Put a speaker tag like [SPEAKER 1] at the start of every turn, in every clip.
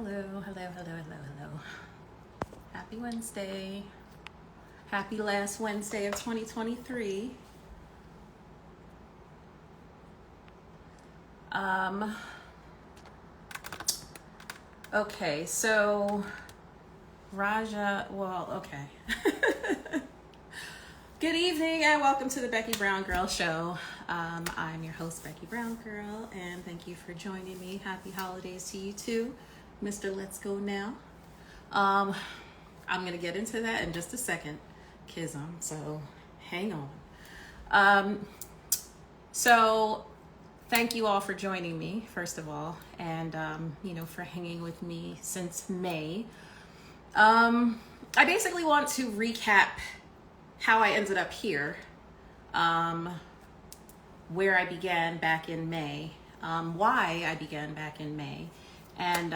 [SPEAKER 1] Hello, hello, hello, hello, hello. Happy Wednesday. Happy last Wednesday of 2023. Um, okay, so okay. Good evening and welcome to the Becky Brown Girl Show. I'm your host, Becky Brown Girl, and thank you for joining me. Happy holidays to you too, Mr. Let's Go Now. I'm going to get into that in just a second, Kism, so hang on. So thank you all for joining me, first of all, and, for hanging with me since May. I basically want to recap how I ended up here, where I began back in May, why I began back in May, and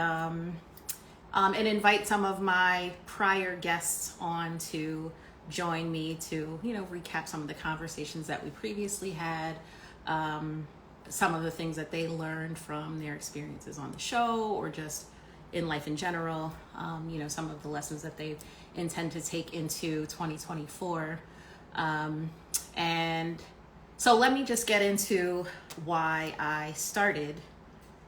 [SPEAKER 1] invite some of my prior guests on to join me to, recap some of the conversations that we previously had, some of the things that they learned from their experiences on the show or just in life in general, some of the lessons that they intend to take into 2024. And so let me just get into why I started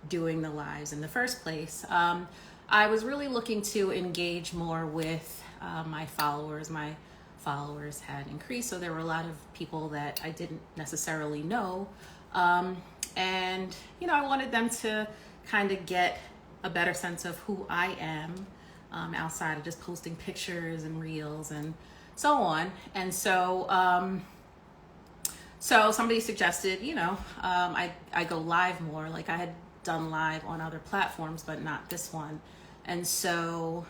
[SPEAKER 1] doing the lives in the first place. I was really looking to engage more with my followers. My followers had increased, so there were a lot of people that I didn't necessarily know. And, I wanted them to kind of get a better sense of who I am outside of just posting pictures and reels and so on. And so, somebody suggested, I go live more. Like I had done live on other platforms, but not this one. And so,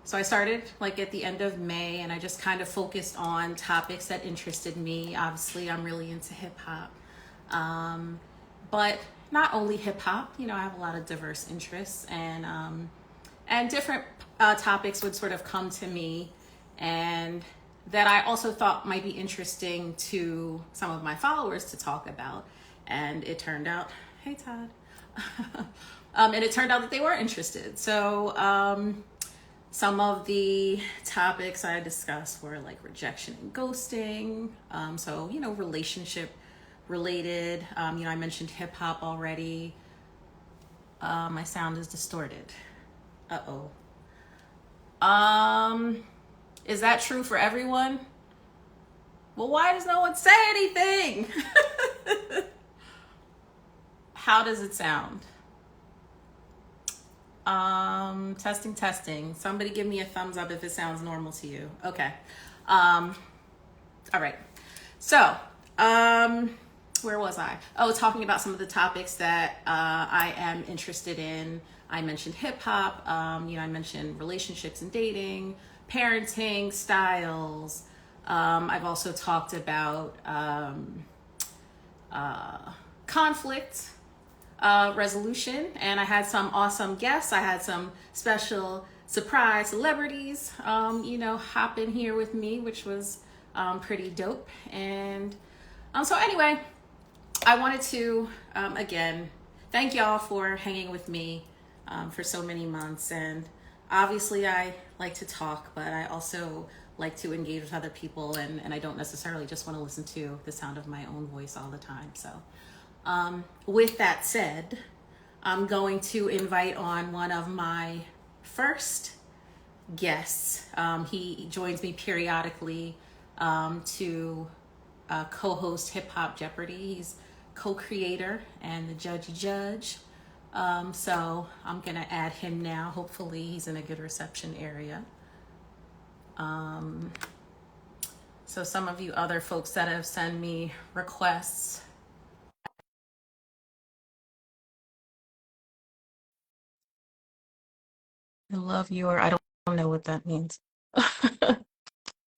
[SPEAKER 1] so I started like at the end of May, and I just kind of focused on topics that interested me. Obviously, I'm really into hip hop, but not only hip hop. I have a lot of diverse interests, and different topics would sort of come to me, and that I also thought might be interesting to some of my followers to talk about. And it turned out, hey Todd, and it turned out that they were interested. So some of the topics I discussed were like rejection and ghosting. So, relationship related. I mentioned hip hop already. My sound is distorted. Uh-oh. Is that true for everyone? Well, why does no one say anything? How does it sound? Testing. Somebody give me a thumbs up if it sounds normal to you. Okay. All right. So, where was I? Oh, talking about some of the topics that I am interested in. I mentioned hip hop. I mentioned relationships and dating, parenting, styles. I've also talked about conflict resolution, and I had some awesome guests. I had some special surprise celebrities, hop in here with me, which was pretty dope. And so anyway, I wanted to, again, thank y'all for hanging with me for so many months. And obviously I like to talk, but I also like to engage with other people, and I don't necessarily just want to listen to the sound of my own voice all the time. So with that said, I'm going to invite on one of my first guests. He joins me periodically to co-host Hip Hop Jeopardy. He's co-creator and the judge. So I'm going to add him now. Hopefully he's in a good reception area. So some of you other folks that have sent me requests, I love your, I don't know what that means.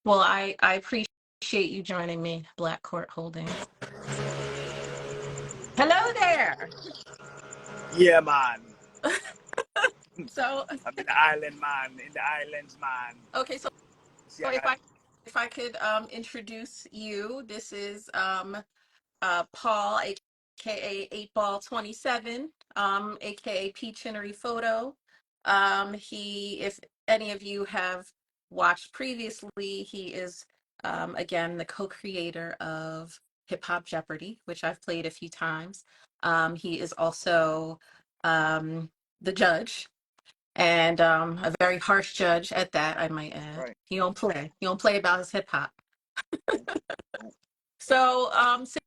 [SPEAKER 1] Well, I appreciate you joining me, Black Court Holdings. Hello there.
[SPEAKER 2] Yeah, man.
[SPEAKER 1] So
[SPEAKER 2] I'm in the island, man. In the islands, man.
[SPEAKER 1] okay, so
[SPEAKER 2] Yeah,
[SPEAKER 1] if I could introduce you, this is Paul, aka 8 Ball 27. aka Peachinnery Photo. If any of you have watched previously, he is again the co-creator of Hip Hop Jeopardy, which I've played a few times. He is also the judge, and a very harsh judge at that, I might add.
[SPEAKER 2] Right.
[SPEAKER 1] He don't play. He don't play about his hip hop.
[SPEAKER 2] Nope. Nope.
[SPEAKER 1] So,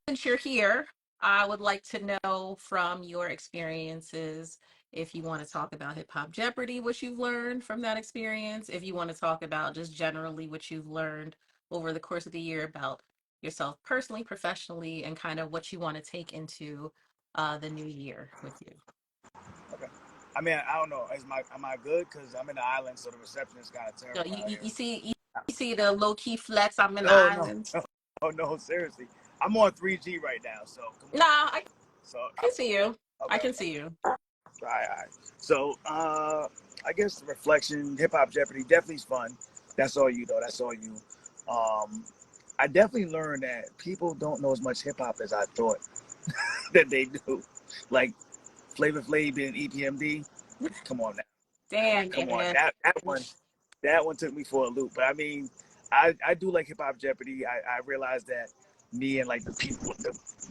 [SPEAKER 1] since you're here, I would like to know from your experiences if you want to talk about Hip Hop Jeopardy, what you've learned from that experience, if you want to talk about just generally what you've learned over the course of the year about yourself personally, professionally, and kind of what you want to take into the new year with you.
[SPEAKER 2] Okay. I mean, I don't know. Am I good? Because I'm in the island, so the reception is kind of
[SPEAKER 1] So
[SPEAKER 2] terrible
[SPEAKER 1] you,
[SPEAKER 2] out
[SPEAKER 1] you,
[SPEAKER 2] here.
[SPEAKER 1] you see you see the low key flex. I'm in the
[SPEAKER 2] No, no,
[SPEAKER 1] islands.
[SPEAKER 2] no, oh no, seriously. I'm on 3G right now, so come
[SPEAKER 1] Nah,
[SPEAKER 2] on.
[SPEAKER 1] I
[SPEAKER 2] So
[SPEAKER 1] can see you. I
[SPEAKER 2] okay,
[SPEAKER 1] can see you.
[SPEAKER 2] all right, all right. So I guess the reflection, hip hop Jeopardy definitely is fun. That's all you though. That's all you. Um, I definitely learned that people don't know as much hip hop as I thought that they do. Like Flavor Flav and EPMD. Come on now.
[SPEAKER 1] Damn,
[SPEAKER 2] Come on.
[SPEAKER 1] man.
[SPEAKER 2] That one took me for a loop. But I mean, I do like hip hop Jeopardy. I realized that me and like the people,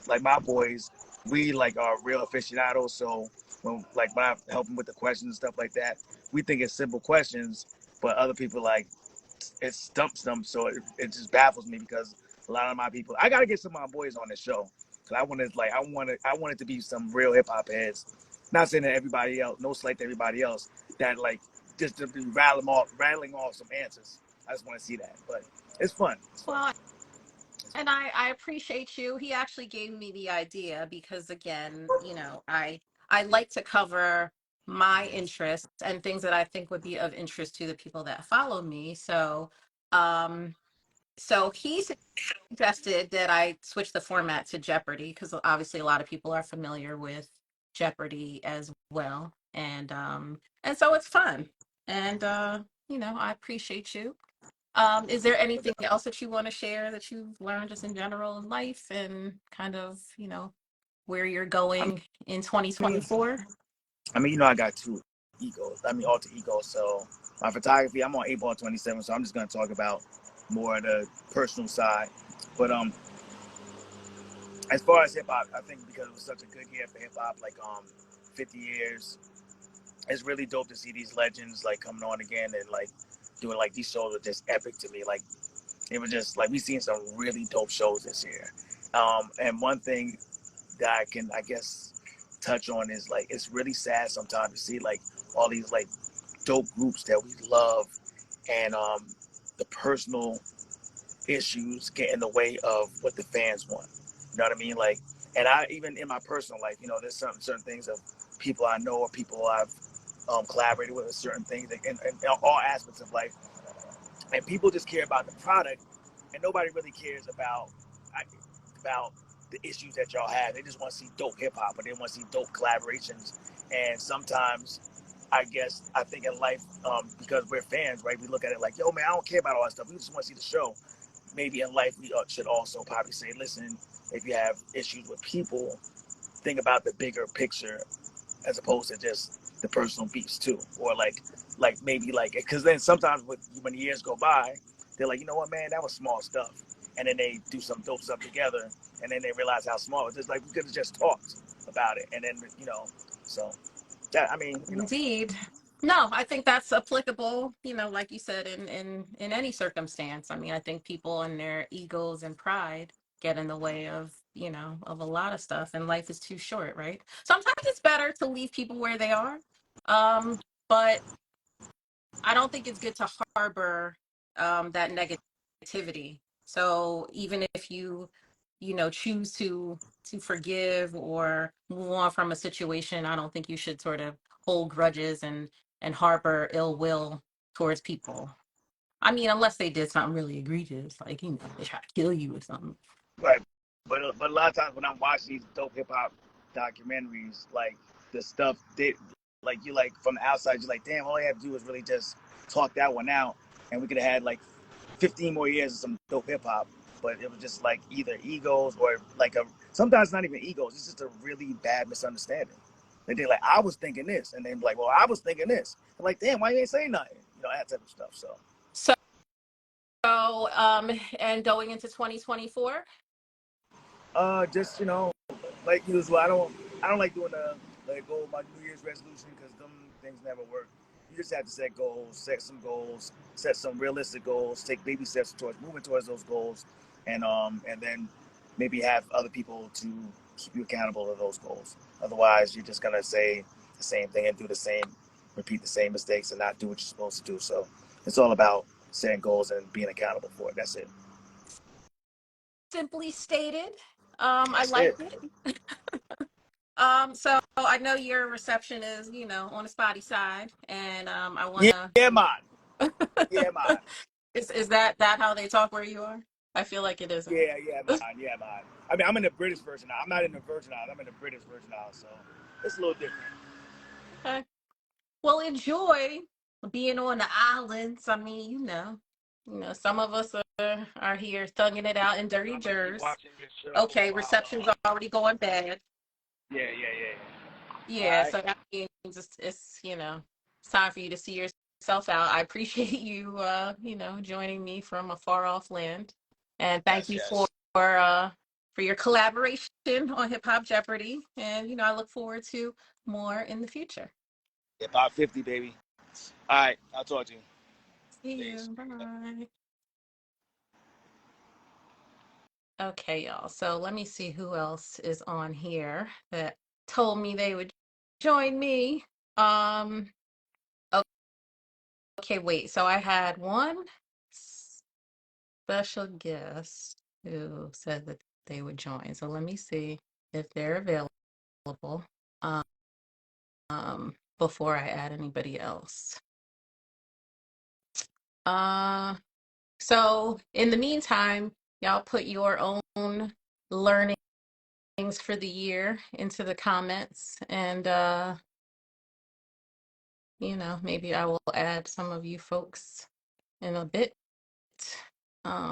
[SPEAKER 2] like my boys, we like are real aficionados. So when I help them with the questions and stuff like that, we think it's simple questions, but other people like it stumps them. So it just baffles me because a lot of my people, I gotta get some of my boys on this show because I want it to be some real hip hop heads. Not saying that everybody else, no slight to everybody else, that like just to be rattling off some answers. I just want to see that, but it's fun. It's fun.
[SPEAKER 1] Well,
[SPEAKER 2] It's fun.
[SPEAKER 1] and I appreciate you. He actually gave me the idea because again, I like to cover my interests and things that I think would be of interest to the people that follow me. Um so he suggested that I switch the format to Jeopardy because obviously a lot of people are familiar with Jeopardy as well. And so it's fun. And I appreciate you. Is there anything else that you want to share that you've learned just in general in life and kind of, where you're
[SPEAKER 2] I
[SPEAKER 1] going in
[SPEAKER 2] mean,
[SPEAKER 1] 2024?
[SPEAKER 2] I got two egos. I mean, alter egos. So my photography, I'm on 8 ball 27. So I'm just gonna talk about more of the personal side. But as far as hip hop, I think because it was such a good year for hip hop, like 50 years, it's really dope to see these legends like coming on again and like doing like these shows are just epic to me. Like it was just like we seen some really dope shows this year. And one thing that I can I guess touch on is like it's really sad sometimes to see like all these like dope groups that we love and the personal issues get in the way of what the fans want. You know what I mean? Like, and I even in my personal life, there's certain things of people I know or people I've collaborated with, certain things in all aspects of life, and people just care about the product, and nobody really cares about the issues that y'all have. They just want to see dope hip hop, or they want to see dope collaborations, and sometimes. I think in life, because we're fans, right? We look at it like, yo, man, I don't care about all that stuff. We just want to see the show. Maybe in life we should also probably say, listen, if you have issues with people, think about the bigger picture as opposed to just the personal beefs too, or like maybe like because then sometimes when years go by, they're like, you know what, man, that was small stuff, and then they do some dope stuff together, and then they realize how small it's just like we could have just talked about it, and then so that I mean,
[SPEAKER 1] Indeed. No, I think that's applicable, like you said, in any circumstance. I mean, I think people and their egos and pride get in the way of a lot of stuff, and life is too short, right? Sometimes it's better to leave people where they are. But I don't think it's good to harbor that negativity. So even if you choose to forgive or move on from a situation, I don't think you should sort of hold grudges and harbor ill will towards people. I mean, unless they did something really egregious, like they try to kill you or something.
[SPEAKER 2] right. But a lot of times when I'm watching these dope hip hop documentaries, like the stuff they like you like from the outside, you're like, damn, all I have to do is really just talk that one out, and we could have had like 15 more years of some dope hip hop. But it was just like either egos or like sometimes not even egos. It's just a really bad misunderstanding. They think like I was thinking this, and then like, well, I was thinking this. I'm like, damn, why you ain't saying nothing? You know, that type of stuff. So
[SPEAKER 1] So, and going into 2024.
[SPEAKER 2] just like usual, I don't like doing the goal my New Year's resolution because them things never work. You just have to set goals, set some goals, set some realistic goals, take baby steps towards moving towards those goals, and then maybe have other people to keep you accountable to those goals. Otherwise, you're just gonna say the same thing and do the same, repeat the same mistakes and not do what you're supposed to do. So it's all about setting goals and being accountable for it. That's it.
[SPEAKER 1] Simply stated. I
[SPEAKER 2] That's
[SPEAKER 1] like
[SPEAKER 2] it.
[SPEAKER 1] it. So I know your reception is, on the spotty side, and I
[SPEAKER 2] Yeah,
[SPEAKER 1] wanna.
[SPEAKER 2] yeah, man. Yeah, man.
[SPEAKER 1] Is that how they talk where you are? I feel like it isn't.
[SPEAKER 2] Yeah, man. Yeah, man. I mean, I'm in the British version now. I'm not in the Virgin Islands. I'm in the British version now, so it's a little different.
[SPEAKER 1] Okay. Well, enjoy being on the islands. I mean, some of us are here thugging it out in dirty
[SPEAKER 2] I'm gonna keep
[SPEAKER 1] jers.
[SPEAKER 2] watching this show
[SPEAKER 1] Okay,
[SPEAKER 2] while.
[SPEAKER 1] reception's already going bad.
[SPEAKER 2] Yeah. All
[SPEAKER 1] Yeah,
[SPEAKER 2] right.
[SPEAKER 1] so that means it's time for you to see yourself out. I appreciate you, joining me from a far off land, and thank
[SPEAKER 2] Yes,
[SPEAKER 1] you
[SPEAKER 2] yes.
[SPEAKER 1] for your collaboration on Hip Hop Jeopardy. And I look forward to more in the future.
[SPEAKER 2] About 50, baby. All right. I'll talk to you.
[SPEAKER 1] See
[SPEAKER 2] Peace.
[SPEAKER 1] you. Bye. Okay, y'all. So let me see who else is on here that told me they would join me. Um, okay, wait. So I had one special guest who said that they would join. So let me see if they're available before I add anybody else. So in the meantime, y'all put your own learnings for the year into the comments, and maybe I will add some of you folks in a bit. Um,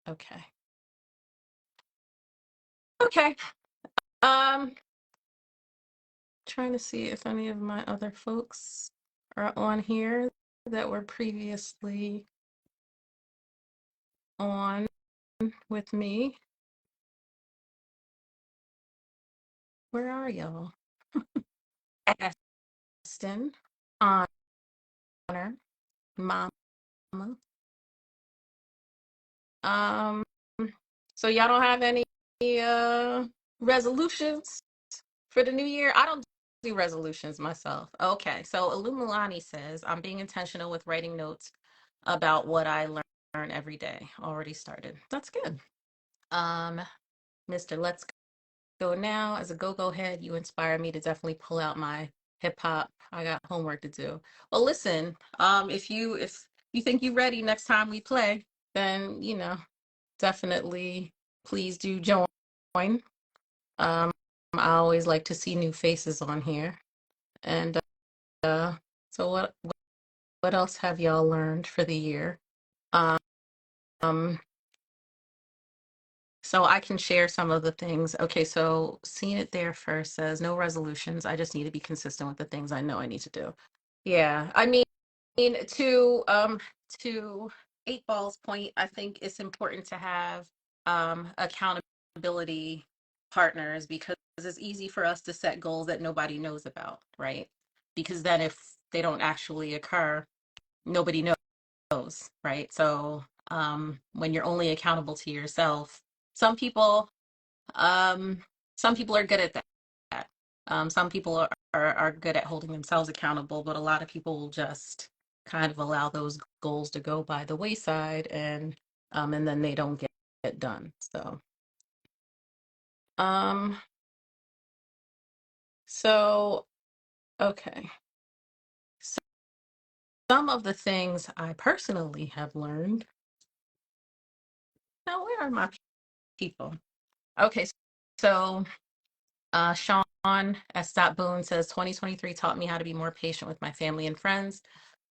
[SPEAKER 1] okay. Okay. Um, Trying to see if any of my other folks are on here that were previously on with me. Where are y'all? Aston, Honor, Mama. Um, so y'all don't have any resolutions for the new year? I don't do resolutions myself. Okay, so Illuminati says I'm being intentional with writing notes about what I learn every day. Already started. That's good. Mr. Let's Go Now, as a go-go head, you inspire me to definitely pull out my hip hop. I got homework to do. Well, listen, if you think you're ready next time we play, then definitely please do join. Um, I always like to see new faces on here. And so what else have y'all learned for the year? Um, so I can share some of the things. Okay, so seeing it there first says no resolutions. I just need to be consistent with the things I know I need to do. Yeah, I mean, to Eight Ball's point, I think it's important to have accountability partners, because it's easy for us to set goals that nobody knows about, right? Because then if they don't actually occur, nobody knows, right? So when you're only accountable to yourself, some people um, some people are good at that. Some people are good at holding themselves accountable, but a lot of people will just kind of allow those goals to go by the wayside, and then they don't get done. So um so okay. So some of the things I personally have learned. Now, where are my people? Okay, so Sean at Stop Boone says 2023 taught me how to be more patient with my family and friends.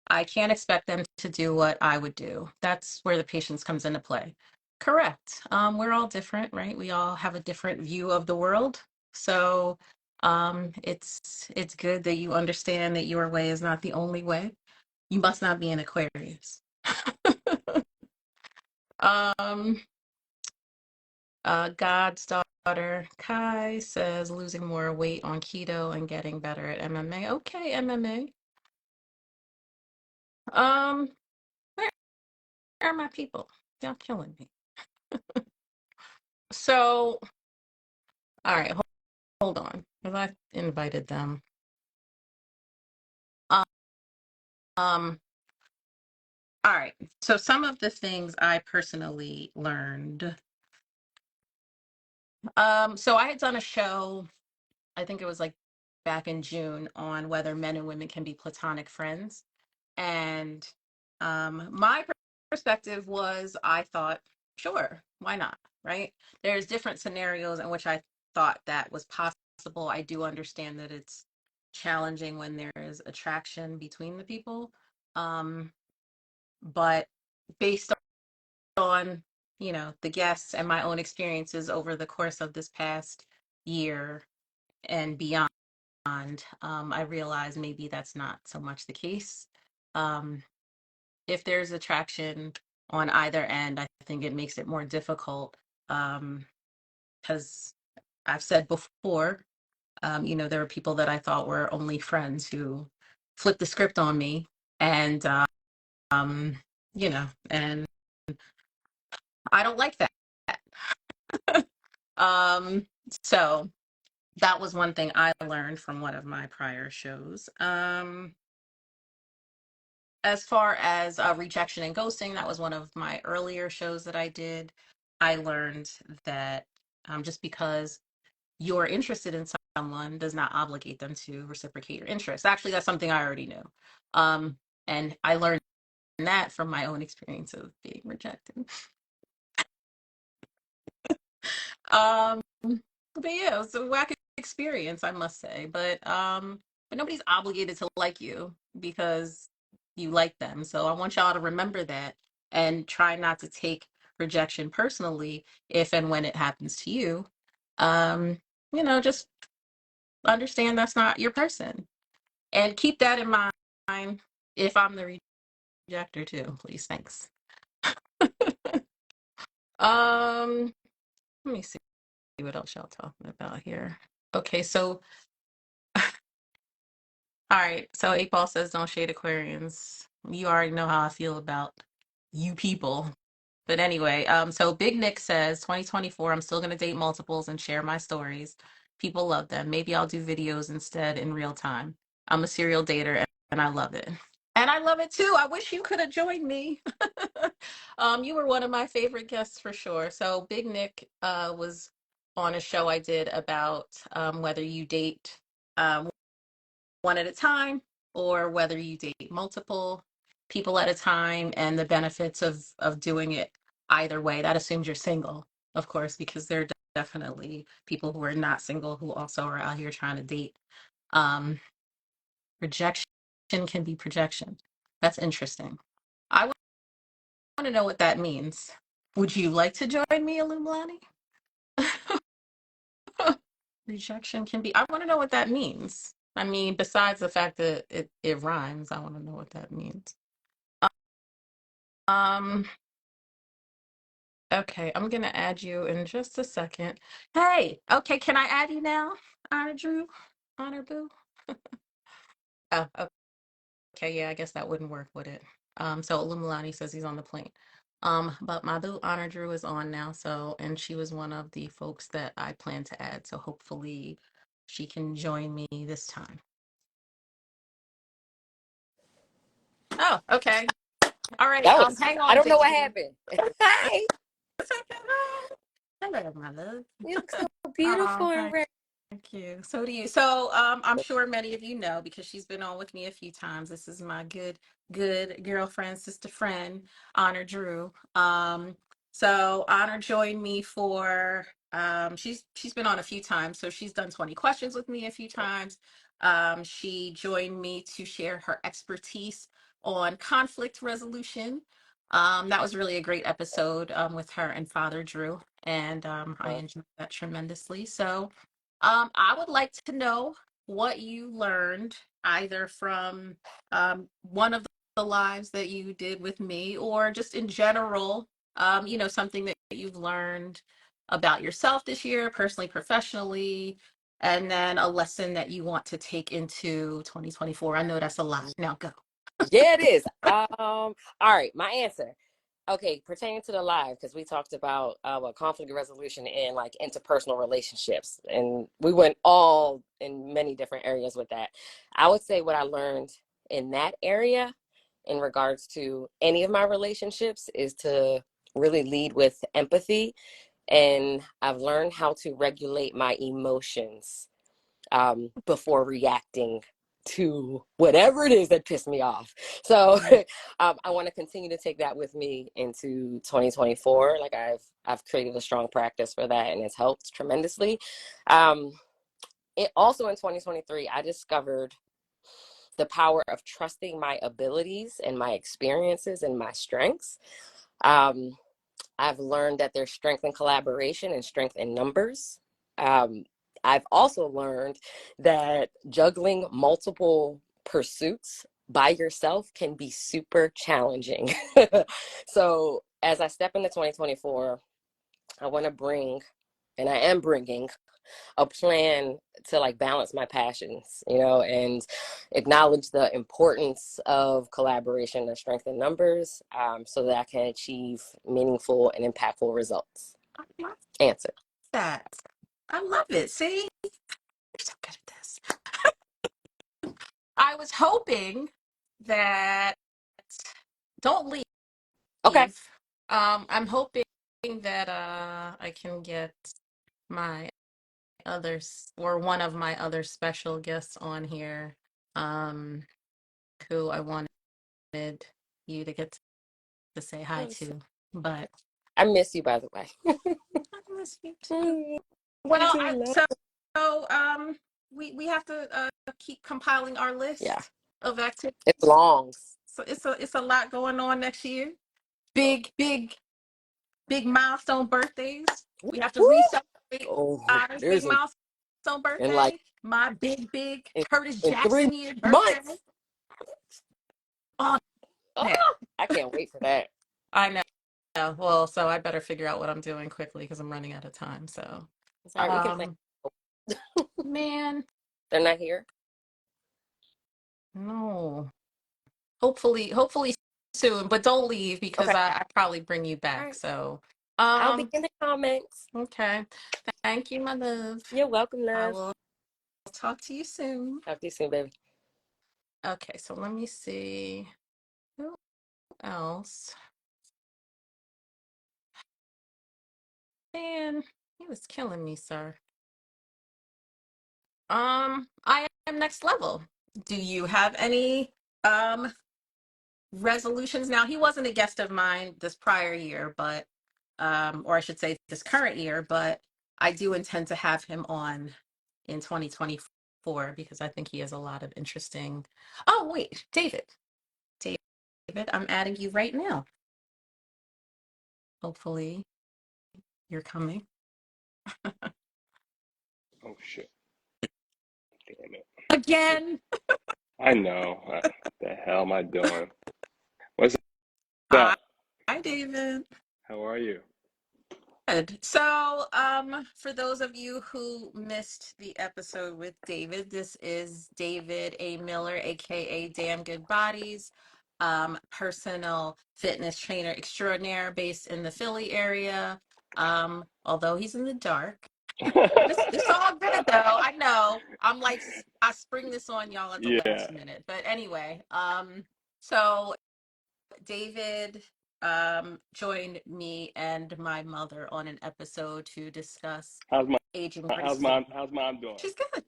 [SPEAKER 1] I can't expect them to do what I would do. That's where the patience comes into play. Correct. We're all different, right? We all have a different view of the world. So it's good that you understand that your way is not the only way. You must not be an Aquarius. um God's daughter Kai says losing more weight on keto and getting better at MMA. Okay, MMA. Where are my people? Y'all killing me. So, all right, hold on. Because I invited them. Um, um, all right. So some of the things I personally learned. So I had done a show, I think it was like back in June, on whether men and women can be platonic friends. And my perspective was I thought, sure, why not? Right? There's different scenarios in which I thought that was possible. I do understand that it's challenging when there is attraction between the people. But based on, the guests and my own experiences over the course of this past year and beyond, I realized maybe that's not so much the case. If there's attraction on either end, I think it makes it more difficult, because I've said before, there were people that I thought were only friends who flipped the script on me, and and I don't like that. Um, so that was one thing I learned from one of my prior shows. As far as rejection and ghosting, that was one of my earlier shows that I did. I learned that just because you're interested in someone does not obligate them to reciprocate your interest. Actually, that's something I already knew. And I learned that from my own experience of being rejected. Um, but yeah, it was a wacky experience, I must say. But nobody's obligated to like you because you like them. So I want y'all to remember that and try not to take rejection personally if and when it happens to you. Just understand that's not your person. And keep that in mind if I'm the rejector too, please. Thanks. Um, Let me see what else y'all talking about here. Okay, so all right, so 8 Ball says don't shade Aquarians. You already know how I feel about you people. But anyway, so Big Nick says 2024, I'm still gonna date multiples and share my stories. People love them. Maybe I'll do videos instead in real time. I'm a serial dater and I love it. And I love it too. I wish you could have joined me. You were one of my favorite guests for sure. So Big Nick was on a show I did about whether you date um, one at a time or whether you date multiple people at a time and the benefits of doing it either way. That assumes you're single, of course, because there are definitely people who are not single who also are out here trying to date. Um, Rejection can be projection. That's interesting. I want to know what that means. Would you like to join me, Illuminati? Rejection can be. I want to know what that means. I mean, besides the fact that it rhymes, I want to know what that means. Um, okay, I'm gonna add you in just a second. Hey, okay, can I add you now? Honor Drew? Honor Boo? Oh, okay, yeah, I guess that wouldn't work, would it? So Illuminati says he's on the plane. But my boo Honor Drew is on now, and she was one of the folks that I plan to add, so hopefully she can join me this time. Oh, okay. All right.
[SPEAKER 3] That was,
[SPEAKER 1] Hang
[SPEAKER 3] I
[SPEAKER 1] on,
[SPEAKER 3] don't know what
[SPEAKER 1] Vicky.
[SPEAKER 3] happened. Hi.
[SPEAKER 1] It's okay. Hello, my love.
[SPEAKER 3] You look so
[SPEAKER 1] Oh,
[SPEAKER 3] beautiful and red.
[SPEAKER 1] thank you. So do you. So I'm sure many of you know because she's been on with me a few times. This is my good girlfriend, sister friend, Honor Drew. So Honor joined me for she's been on a few times. So she's done 20 questions with me a few times. She joined me to share her expertise on conflict resolution. That was really a great episode with her and Father Drew, and I
[SPEAKER 4] Uh,
[SPEAKER 1] enjoyed that tremendously. So, I would like to know what you learned either from one of the lives that you did with me, or just in general, something that you've learned about yourself this year, personally, professionally, and then a lesson that you want to take into 2024. I know that's a lot. Now go.
[SPEAKER 4] yeah, it is. All right, my answer. Okay, pertaining to the live, because we talked about conflict resolution and like interpersonal relationships, and we went all in many different areas with that. I would say what I learned in that area in regards to any of my relationships is to really lead with empathy, and I've learned how to regulate my emotions before reacting to whatever it is that pissed me off. So I want to continue to take that with me into 2024. Like I've created a strong practice for that, and it's helped tremendously. Um, it also in 2023, I discovered the power of trusting my abilities and my experiences and my strengths. Um, I've learned that there's strength in collaboration and strength in numbers. Um, I've also learned that juggling multiple pursuits by yourself can be super challenging. So, as I step into 2024, I want to bring, and I am bringing, a plan to like balance my passions, and acknowledge the importance of collaboration and strength in numbers, so that I can achieve meaningful and impactful results.
[SPEAKER 1] I love
[SPEAKER 4] Answer.
[SPEAKER 1] that. I love it. See, you're so good at this. I was hoping that don't
[SPEAKER 4] Okay.
[SPEAKER 1] leave. I'm hoping that I can get my others or one of my other special guests on here, um, who I wanted you to get to say hi to. But
[SPEAKER 4] I miss you, by the way.
[SPEAKER 1] I miss you too. Well, we have to keep compiling our
[SPEAKER 4] Yeah,
[SPEAKER 1] list of
[SPEAKER 4] it's
[SPEAKER 1] activities.
[SPEAKER 4] long.
[SPEAKER 1] So it's a lot going on next year. Big, big, big milestone birthdays. We have to
[SPEAKER 4] Woo!
[SPEAKER 1] re-celebrate
[SPEAKER 4] Oh,
[SPEAKER 1] Otters' big
[SPEAKER 4] there's
[SPEAKER 1] milestone
[SPEAKER 4] in like
[SPEAKER 1] birthday. My big
[SPEAKER 4] in,
[SPEAKER 1] Curtis
[SPEAKER 4] in three
[SPEAKER 1] Jackson year birthday.
[SPEAKER 4] months.
[SPEAKER 1] All
[SPEAKER 4] Oh,
[SPEAKER 1] that.
[SPEAKER 4] I can't wait for that.
[SPEAKER 1] I know. Well, so I better figure out what I'm doing quickly because I'm running out of time. So,
[SPEAKER 4] It's all right. We can plan.
[SPEAKER 1] um, man,
[SPEAKER 4] They're not here.
[SPEAKER 1] no. Hopefully soon, but don't leave because
[SPEAKER 4] Okay.
[SPEAKER 1] I probably bring you
[SPEAKER 4] All
[SPEAKER 1] back.
[SPEAKER 4] right.
[SPEAKER 1] So,
[SPEAKER 4] I'll be
[SPEAKER 1] um,
[SPEAKER 4] in the comments.
[SPEAKER 1] okay. Thank you, my love.
[SPEAKER 4] You're welcome,
[SPEAKER 1] I
[SPEAKER 4] love.
[SPEAKER 1] will talk to you soon.
[SPEAKER 4] Talk to you soon, baby.
[SPEAKER 1] Okay, so let me see who else. Man, he was killing me, sir. I am next level. Do you have any resolutions? Now, he wasn't a guest of mine this prior year, but or I should say this current year, but I do intend to have him on in 2024 because I think he has a lot of interesting. Oh, wait, David. David, I'm adding you right now. Hopefully, you're coming.
[SPEAKER 5] Oh shit! Damn it!
[SPEAKER 1] Again.
[SPEAKER 5] I know. What the hell am I doing? What's
[SPEAKER 1] Hi,
[SPEAKER 5] up?
[SPEAKER 1] David.
[SPEAKER 5] How are you?
[SPEAKER 1] Good. So, for those of you who missed the episode with David, this is David A. Miller, aka Damn Good Bodies, personal fitness trainer extraordinaire based in the Philly area. Although he's in the dark. It's all good though. I know. I'm like I spring this on y'all at the
[SPEAKER 5] Yeah.
[SPEAKER 1] last minute. But anyway, so David joined me and my mother on an episode to discuss
[SPEAKER 5] How's my
[SPEAKER 1] aging
[SPEAKER 5] how's
[SPEAKER 1] gracefully.
[SPEAKER 5] mom how's mom doing?
[SPEAKER 1] She's good.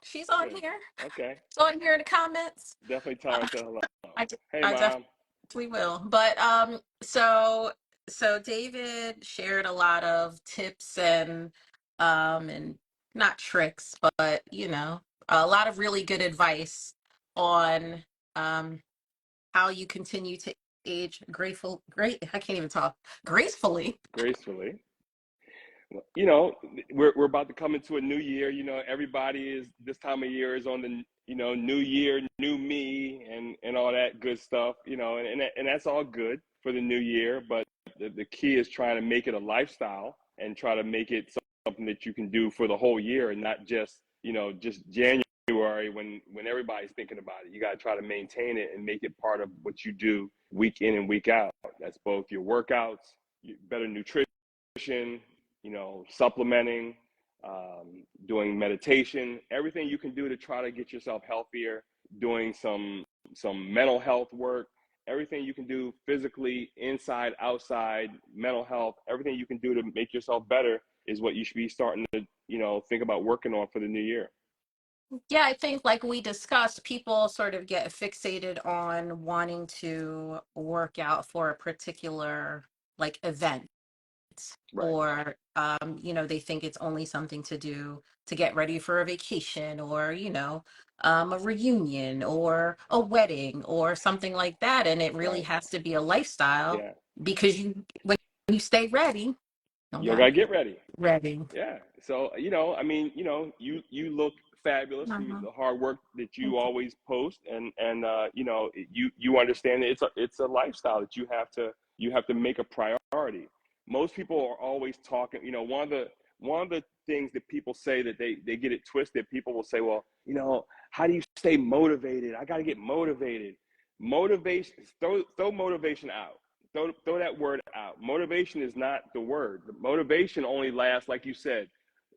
[SPEAKER 1] She's on
[SPEAKER 5] Good.
[SPEAKER 1] here.
[SPEAKER 5] Okay.
[SPEAKER 1] She's on here in the comments.
[SPEAKER 5] Definitely tell her
[SPEAKER 1] Uh,
[SPEAKER 5] to hello.
[SPEAKER 1] I
[SPEAKER 5] Hey
[SPEAKER 1] I
[SPEAKER 5] mom.
[SPEAKER 1] definitely will. But so David shared a lot of tips and not tricks, but a lot of really good advice on how you continue to age I can't even talk, gracefully.
[SPEAKER 5] Gracefully. You know, we're about to come into a new year. You know, everybody is this time of year is on the, you know, new year, new me, and all that good stuff. You know, and that's all good for the new year. But the key is trying to make it a lifestyle and try to make it something that you can do for the whole year, and not just, you know, just January when everybody's thinking about it. You got to try to maintain it and make it part of what you do week in and week out. That's both your workouts, better nutrition, you know, supplementing, doing meditation, everything you can do to try to get yourself healthier, doing some mental health work, everything you can do physically, inside, outside, mental health, everything you can do to make yourself better is what you should be starting to, you know, think about working on for the new year.
[SPEAKER 1] Yeah, I think like we discussed, people sort of get fixated on wanting to work out for a particular like event,
[SPEAKER 5] Right.
[SPEAKER 1] or you know, they think it's only something to do to get ready for a vacation, or you know, a reunion or a wedding or something like that, and it really
[SPEAKER 5] Right.
[SPEAKER 1] has to be a lifestyle,
[SPEAKER 5] Yeah.
[SPEAKER 1] because when you stay ready, you
[SPEAKER 5] You
[SPEAKER 1] gotta
[SPEAKER 5] gotta
[SPEAKER 1] get
[SPEAKER 5] get ready.
[SPEAKER 1] ready.
[SPEAKER 5] Yeah. So, you know, I mean, you know, you look fabulous from
[SPEAKER 1] Uh-huh.
[SPEAKER 5] the hard work that you
[SPEAKER 1] Thank you.
[SPEAKER 5] always post, and you know, you understand that it's a lifestyle that you have to make a priority. Most people are always talking, you know, one of the things that people say that they get it twisted. People will say, well, you know, how do you stay motivated? I got to get motivated. Motivation, throw motivation out. Throw that word out. Motivation is not the word. The motivation only lasts, like you said,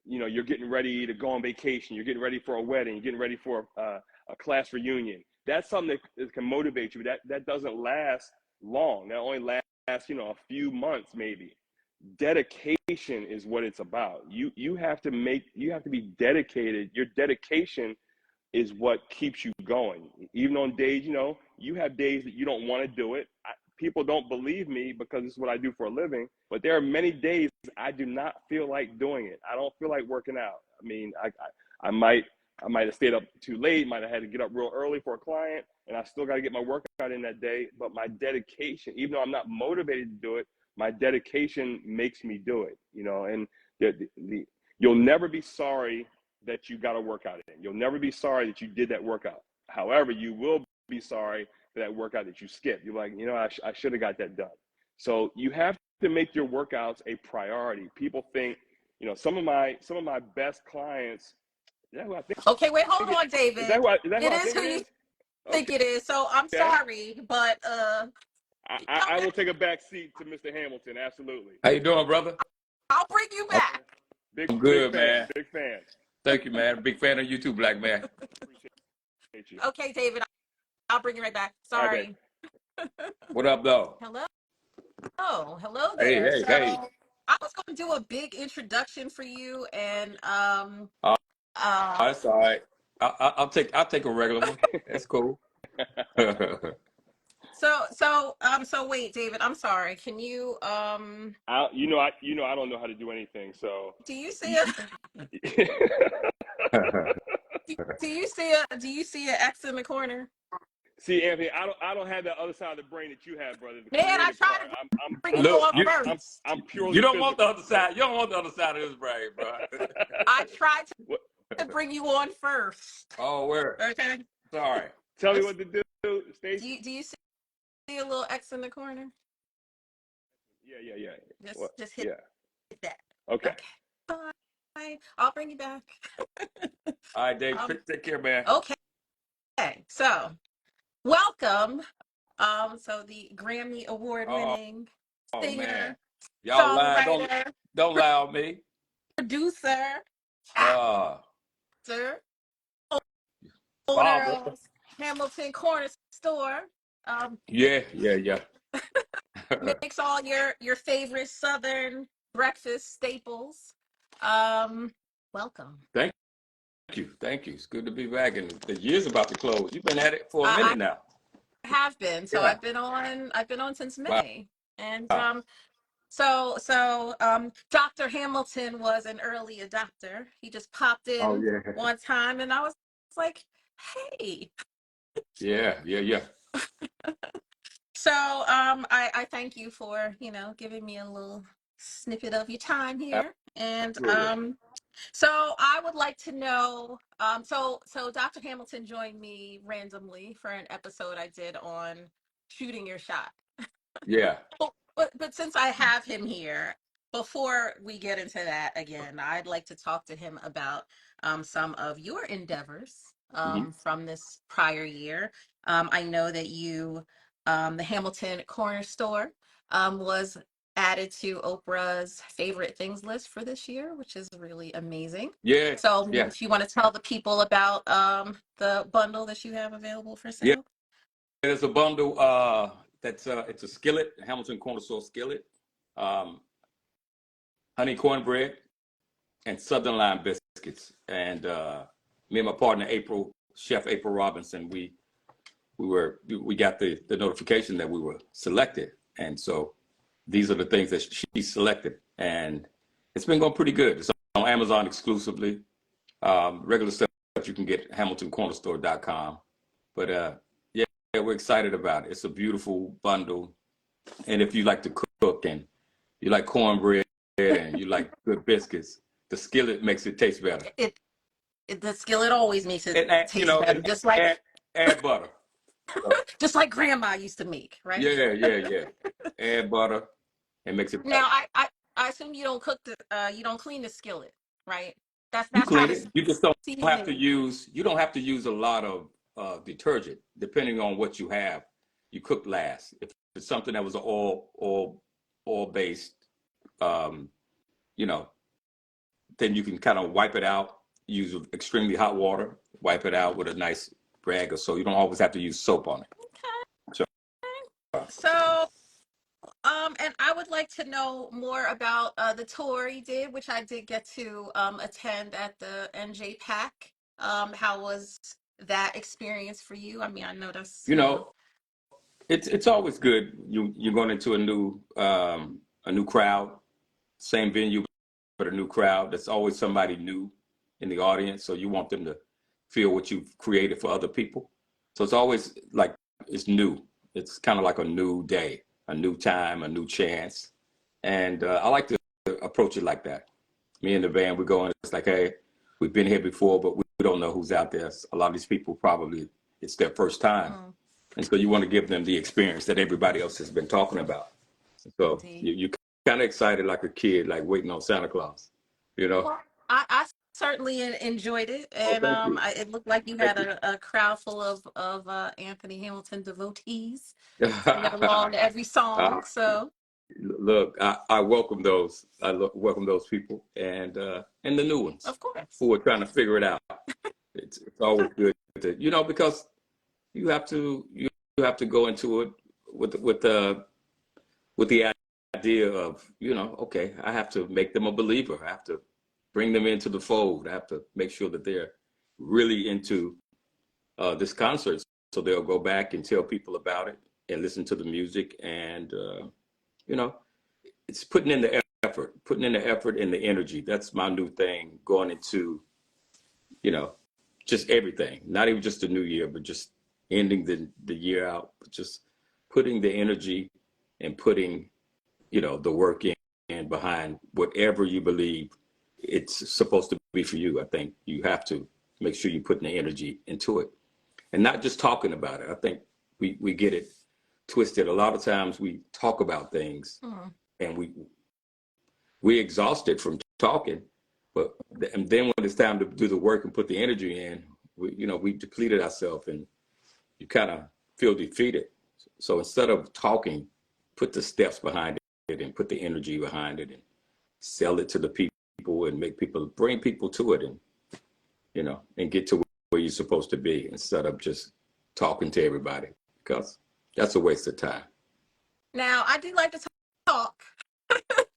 [SPEAKER 5] you know, you're getting ready to go on vacation, you're getting ready for a wedding, you're getting ready for a class reunion. That's something that can motivate you. That doesn't last long. That only lasts, you know, a few months maybe. Dedication is what it's about. You have to be dedicated. Your dedication is what keeps you going. Even on days, you know, you have days that you don't want to do it. People don't believe me because it's what I do for a living, but there are many days I do not feel like doing it. I don't feel like working out. I mean, I might have stayed up too late, might have had to get up real early for a client, and I still got to get my workout in that day. But my dedication, even though I'm not motivated to do it, my dedication makes me do it, you know, and you'll never be sorry that you got a workout in. You'll never be sorry that you did that workout. However, you will be sorry for that workout that you skipped. You're like, you know, I should have got that done. So you have to make your workouts a priority. People think, you know, some of my best clients. Is that who I
[SPEAKER 1] Okay, wait, hold
[SPEAKER 5] think it
[SPEAKER 1] on,
[SPEAKER 5] is?
[SPEAKER 1] David.
[SPEAKER 5] That who
[SPEAKER 1] It
[SPEAKER 5] I
[SPEAKER 1] is
[SPEAKER 5] think
[SPEAKER 1] who
[SPEAKER 5] it
[SPEAKER 1] you
[SPEAKER 5] is?
[SPEAKER 1] think it is. So I'm
[SPEAKER 5] Okay.
[SPEAKER 1] sorry, but come
[SPEAKER 5] I will
[SPEAKER 1] back.
[SPEAKER 5] take a back seat to Mr. Hamilton. Absolutely.
[SPEAKER 3] How you doing, brother?
[SPEAKER 1] I'll bring you
[SPEAKER 3] I'm
[SPEAKER 1] back.
[SPEAKER 5] Big
[SPEAKER 3] good,
[SPEAKER 5] fan.
[SPEAKER 3] man.
[SPEAKER 5] Big fan.
[SPEAKER 3] Thank you, man. Big fan of you too, black man.
[SPEAKER 5] Appreciate you.
[SPEAKER 1] Okay, David, I'll bring you right back.
[SPEAKER 5] All right, babe.
[SPEAKER 1] Sorry.
[SPEAKER 3] What up, though?
[SPEAKER 1] Hello. Hello
[SPEAKER 3] Hey,
[SPEAKER 1] there.
[SPEAKER 3] hey, hey.
[SPEAKER 1] So I was going to do a big introduction for you, and
[SPEAKER 3] Uh,
[SPEAKER 1] uh
[SPEAKER 3] that's all right. I'll take a regular one. That's cool.
[SPEAKER 1] so wait, David, I'm sorry. Can you
[SPEAKER 5] I don't know how to do anything. So,
[SPEAKER 1] do you see
[SPEAKER 5] you,
[SPEAKER 1] a do you see a X in the corner?
[SPEAKER 5] see, Anthony, I don't have that other side of the brain that you have, brother. The
[SPEAKER 1] Man, I
[SPEAKER 5] creative
[SPEAKER 1] tried
[SPEAKER 5] part.
[SPEAKER 1] to bring you on first.
[SPEAKER 5] I'm
[SPEAKER 3] You
[SPEAKER 5] purely
[SPEAKER 3] don't want the
[SPEAKER 5] physical.
[SPEAKER 3] other
[SPEAKER 5] So,
[SPEAKER 3] side. You don't want the other side of this brain, bro.
[SPEAKER 1] I tried
[SPEAKER 5] what,
[SPEAKER 1] to bring you on first.
[SPEAKER 3] Oh, where?
[SPEAKER 1] Okay.
[SPEAKER 3] Sorry.
[SPEAKER 5] tell me
[SPEAKER 1] Let's,
[SPEAKER 5] what to do, Stacy.
[SPEAKER 1] do you see a little X in the corner?
[SPEAKER 5] Yeah. What?
[SPEAKER 1] Just hit
[SPEAKER 5] Yeah.
[SPEAKER 1] that.
[SPEAKER 5] Okay.
[SPEAKER 1] Okay. Bye. I'll bring you back.
[SPEAKER 3] All right, Dave.
[SPEAKER 1] um,
[SPEAKER 3] Take care, man.
[SPEAKER 1] okay. So welcome. So the Grammy award
[SPEAKER 3] Oh,
[SPEAKER 1] winning
[SPEAKER 3] oh man.
[SPEAKER 1] singer,
[SPEAKER 3] Y'all lying.
[SPEAKER 1] songwriter,
[SPEAKER 3] Don't lie on me.
[SPEAKER 1] producer,
[SPEAKER 3] Uh,
[SPEAKER 1] actor, owner
[SPEAKER 3] Father.
[SPEAKER 1] of Hamilton Corner Store. Um,
[SPEAKER 3] Yeah.
[SPEAKER 1] Makes all your favorite Southern breakfast staples. Welcome.
[SPEAKER 3] Thank you. Thank you. It's good to be back. And the year's about to close. You've been at it for a
[SPEAKER 1] I
[SPEAKER 3] minute now.
[SPEAKER 1] have been. So
[SPEAKER 3] Yeah.
[SPEAKER 1] I've been on since
[SPEAKER 3] Wow.
[SPEAKER 1] May. And so Dr. Hamilton was an early adopter. He just popped
[SPEAKER 3] Oh
[SPEAKER 1] in
[SPEAKER 3] yeah.
[SPEAKER 1] one time, and I was like, hey.
[SPEAKER 3] Yeah.
[SPEAKER 1] So I thank you for, you know, giving me a little snippet of your time here. And
[SPEAKER 3] Absolutely.
[SPEAKER 1] so I would like to know, so Dr. Hamilton joined me randomly for an episode I did on shooting your shot.
[SPEAKER 3] Yeah.
[SPEAKER 1] But since I have him here, before we get into that again, I'd like to talk to him about some of your endeavors
[SPEAKER 3] Hmm.
[SPEAKER 1] from this prior year. I know that the Hamilton Corner Store was added to Oprah's favorite things list for this year, which is really amazing.
[SPEAKER 3] Yeah.
[SPEAKER 1] So,
[SPEAKER 3] Yeah.
[SPEAKER 1] if you want to tell the people about the bundle that you have available for
[SPEAKER 3] Yeah.
[SPEAKER 1] sale.
[SPEAKER 3] There's a bundle that's it's a skillet, Hamilton Corner Store skillet, um, honey cornbread, and southern lime biscuits. And me and my partner Chef April Robinson, we got the notification that we were selected, and so these are the things that she selected, and it's been going pretty good. It's on Amazon exclusively. Regular stuff you can get at HamiltonCornerStore.com. But yeah, we're excited about it. It's a beautiful bundle, and if you like to cook and you like cornbread and you like good biscuits, the skillet makes it taste better.
[SPEAKER 1] The skillet always makes it
[SPEAKER 3] And add,
[SPEAKER 1] taste better, just like
[SPEAKER 3] add butter. So,
[SPEAKER 1] just like grandma used to make, right?
[SPEAKER 3] yeah. Add butter and makes it better.
[SPEAKER 1] Now, I assume you don't cook you don't clean the skillet, right?
[SPEAKER 3] You
[SPEAKER 1] That's how
[SPEAKER 3] clean
[SPEAKER 1] the
[SPEAKER 3] it. You just don't have to
[SPEAKER 1] seasoning.
[SPEAKER 3] use. You don't have to use a lot of detergent, depending on what you have. You cook last. If it's something that was oil based, um, you know, then you can kind of wipe it out. Use extremely hot water. Wipe it out with a nice rag or so. You don't always have to use soap on it. So,
[SPEAKER 1] So, and I would like to know more about the tour you did, which I did get to attend at the NJ Pack. How was that experience for you? I mean, I know that's,
[SPEAKER 3] you
[SPEAKER 1] you know,
[SPEAKER 3] know, it's always good. You're going into a new crowd, same venue, but a new crowd. There's always somebody new in the audience, so you want them to feel what you've created for other people. So it's always like it's new. It's kind of like a new day, a new time, a new chance, and I like to approach it like that. Me and the band, we go in. It's like, hey, we've been here before, but we don't know who's out there. A lot of these people probably it's their first time,
[SPEAKER 1] mm,
[SPEAKER 3] and so you want to give them the experience that everybody else has been talking about. So
[SPEAKER 1] indeed.
[SPEAKER 3] you kind of excited like a kid, like waiting on Santa Claus, you know?
[SPEAKER 1] Well, I certainly enjoyed it,
[SPEAKER 3] Oh,
[SPEAKER 1] and
[SPEAKER 3] thank you.
[SPEAKER 1] it looked like you
[SPEAKER 3] Thank
[SPEAKER 1] had a crowd full of Anthony Hamilton devotees
[SPEAKER 3] you.
[SPEAKER 1] singing along to every
[SPEAKER 3] uh,
[SPEAKER 1] song. So,
[SPEAKER 3] look, I welcome those. Welcome those people and the new ones
[SPEAKER 1] of course.
[SPEAKER 3] who are trying to figure it out. It's always good to, because you have to go into it with the idea of, okay, I have to make them a believer. I have to bring them into the fold. I have to make sure that they're really into this concert. So they'll go back and tell people about it and listen to the music. And, it's putting in the effort and the energy. That's my new thing going into, just everything, not even just the new year, but just ending the year out, but just putting the energy and putting, the work in behind whatever you believe it's supposed to be for you. I think you have to make sure you're putting the energy into it and not just talking about it. I think we get it twisted. A lot of times we talk about things
[SPEAKER 1] Mm.
[SPEAKER 3] and we exhausted from talking, but and then when it's time to do the work and put the energy in, we depleted ourselves and you kind of feel defeated. So instead of talking, put the steps behind it and put the energy behind it and sell it to the people and bring people to it and, and get to where you're supposed to be instead of just talking to everybody because that's a waste of time.
[SPEAKER 1] Now, I do like to talk,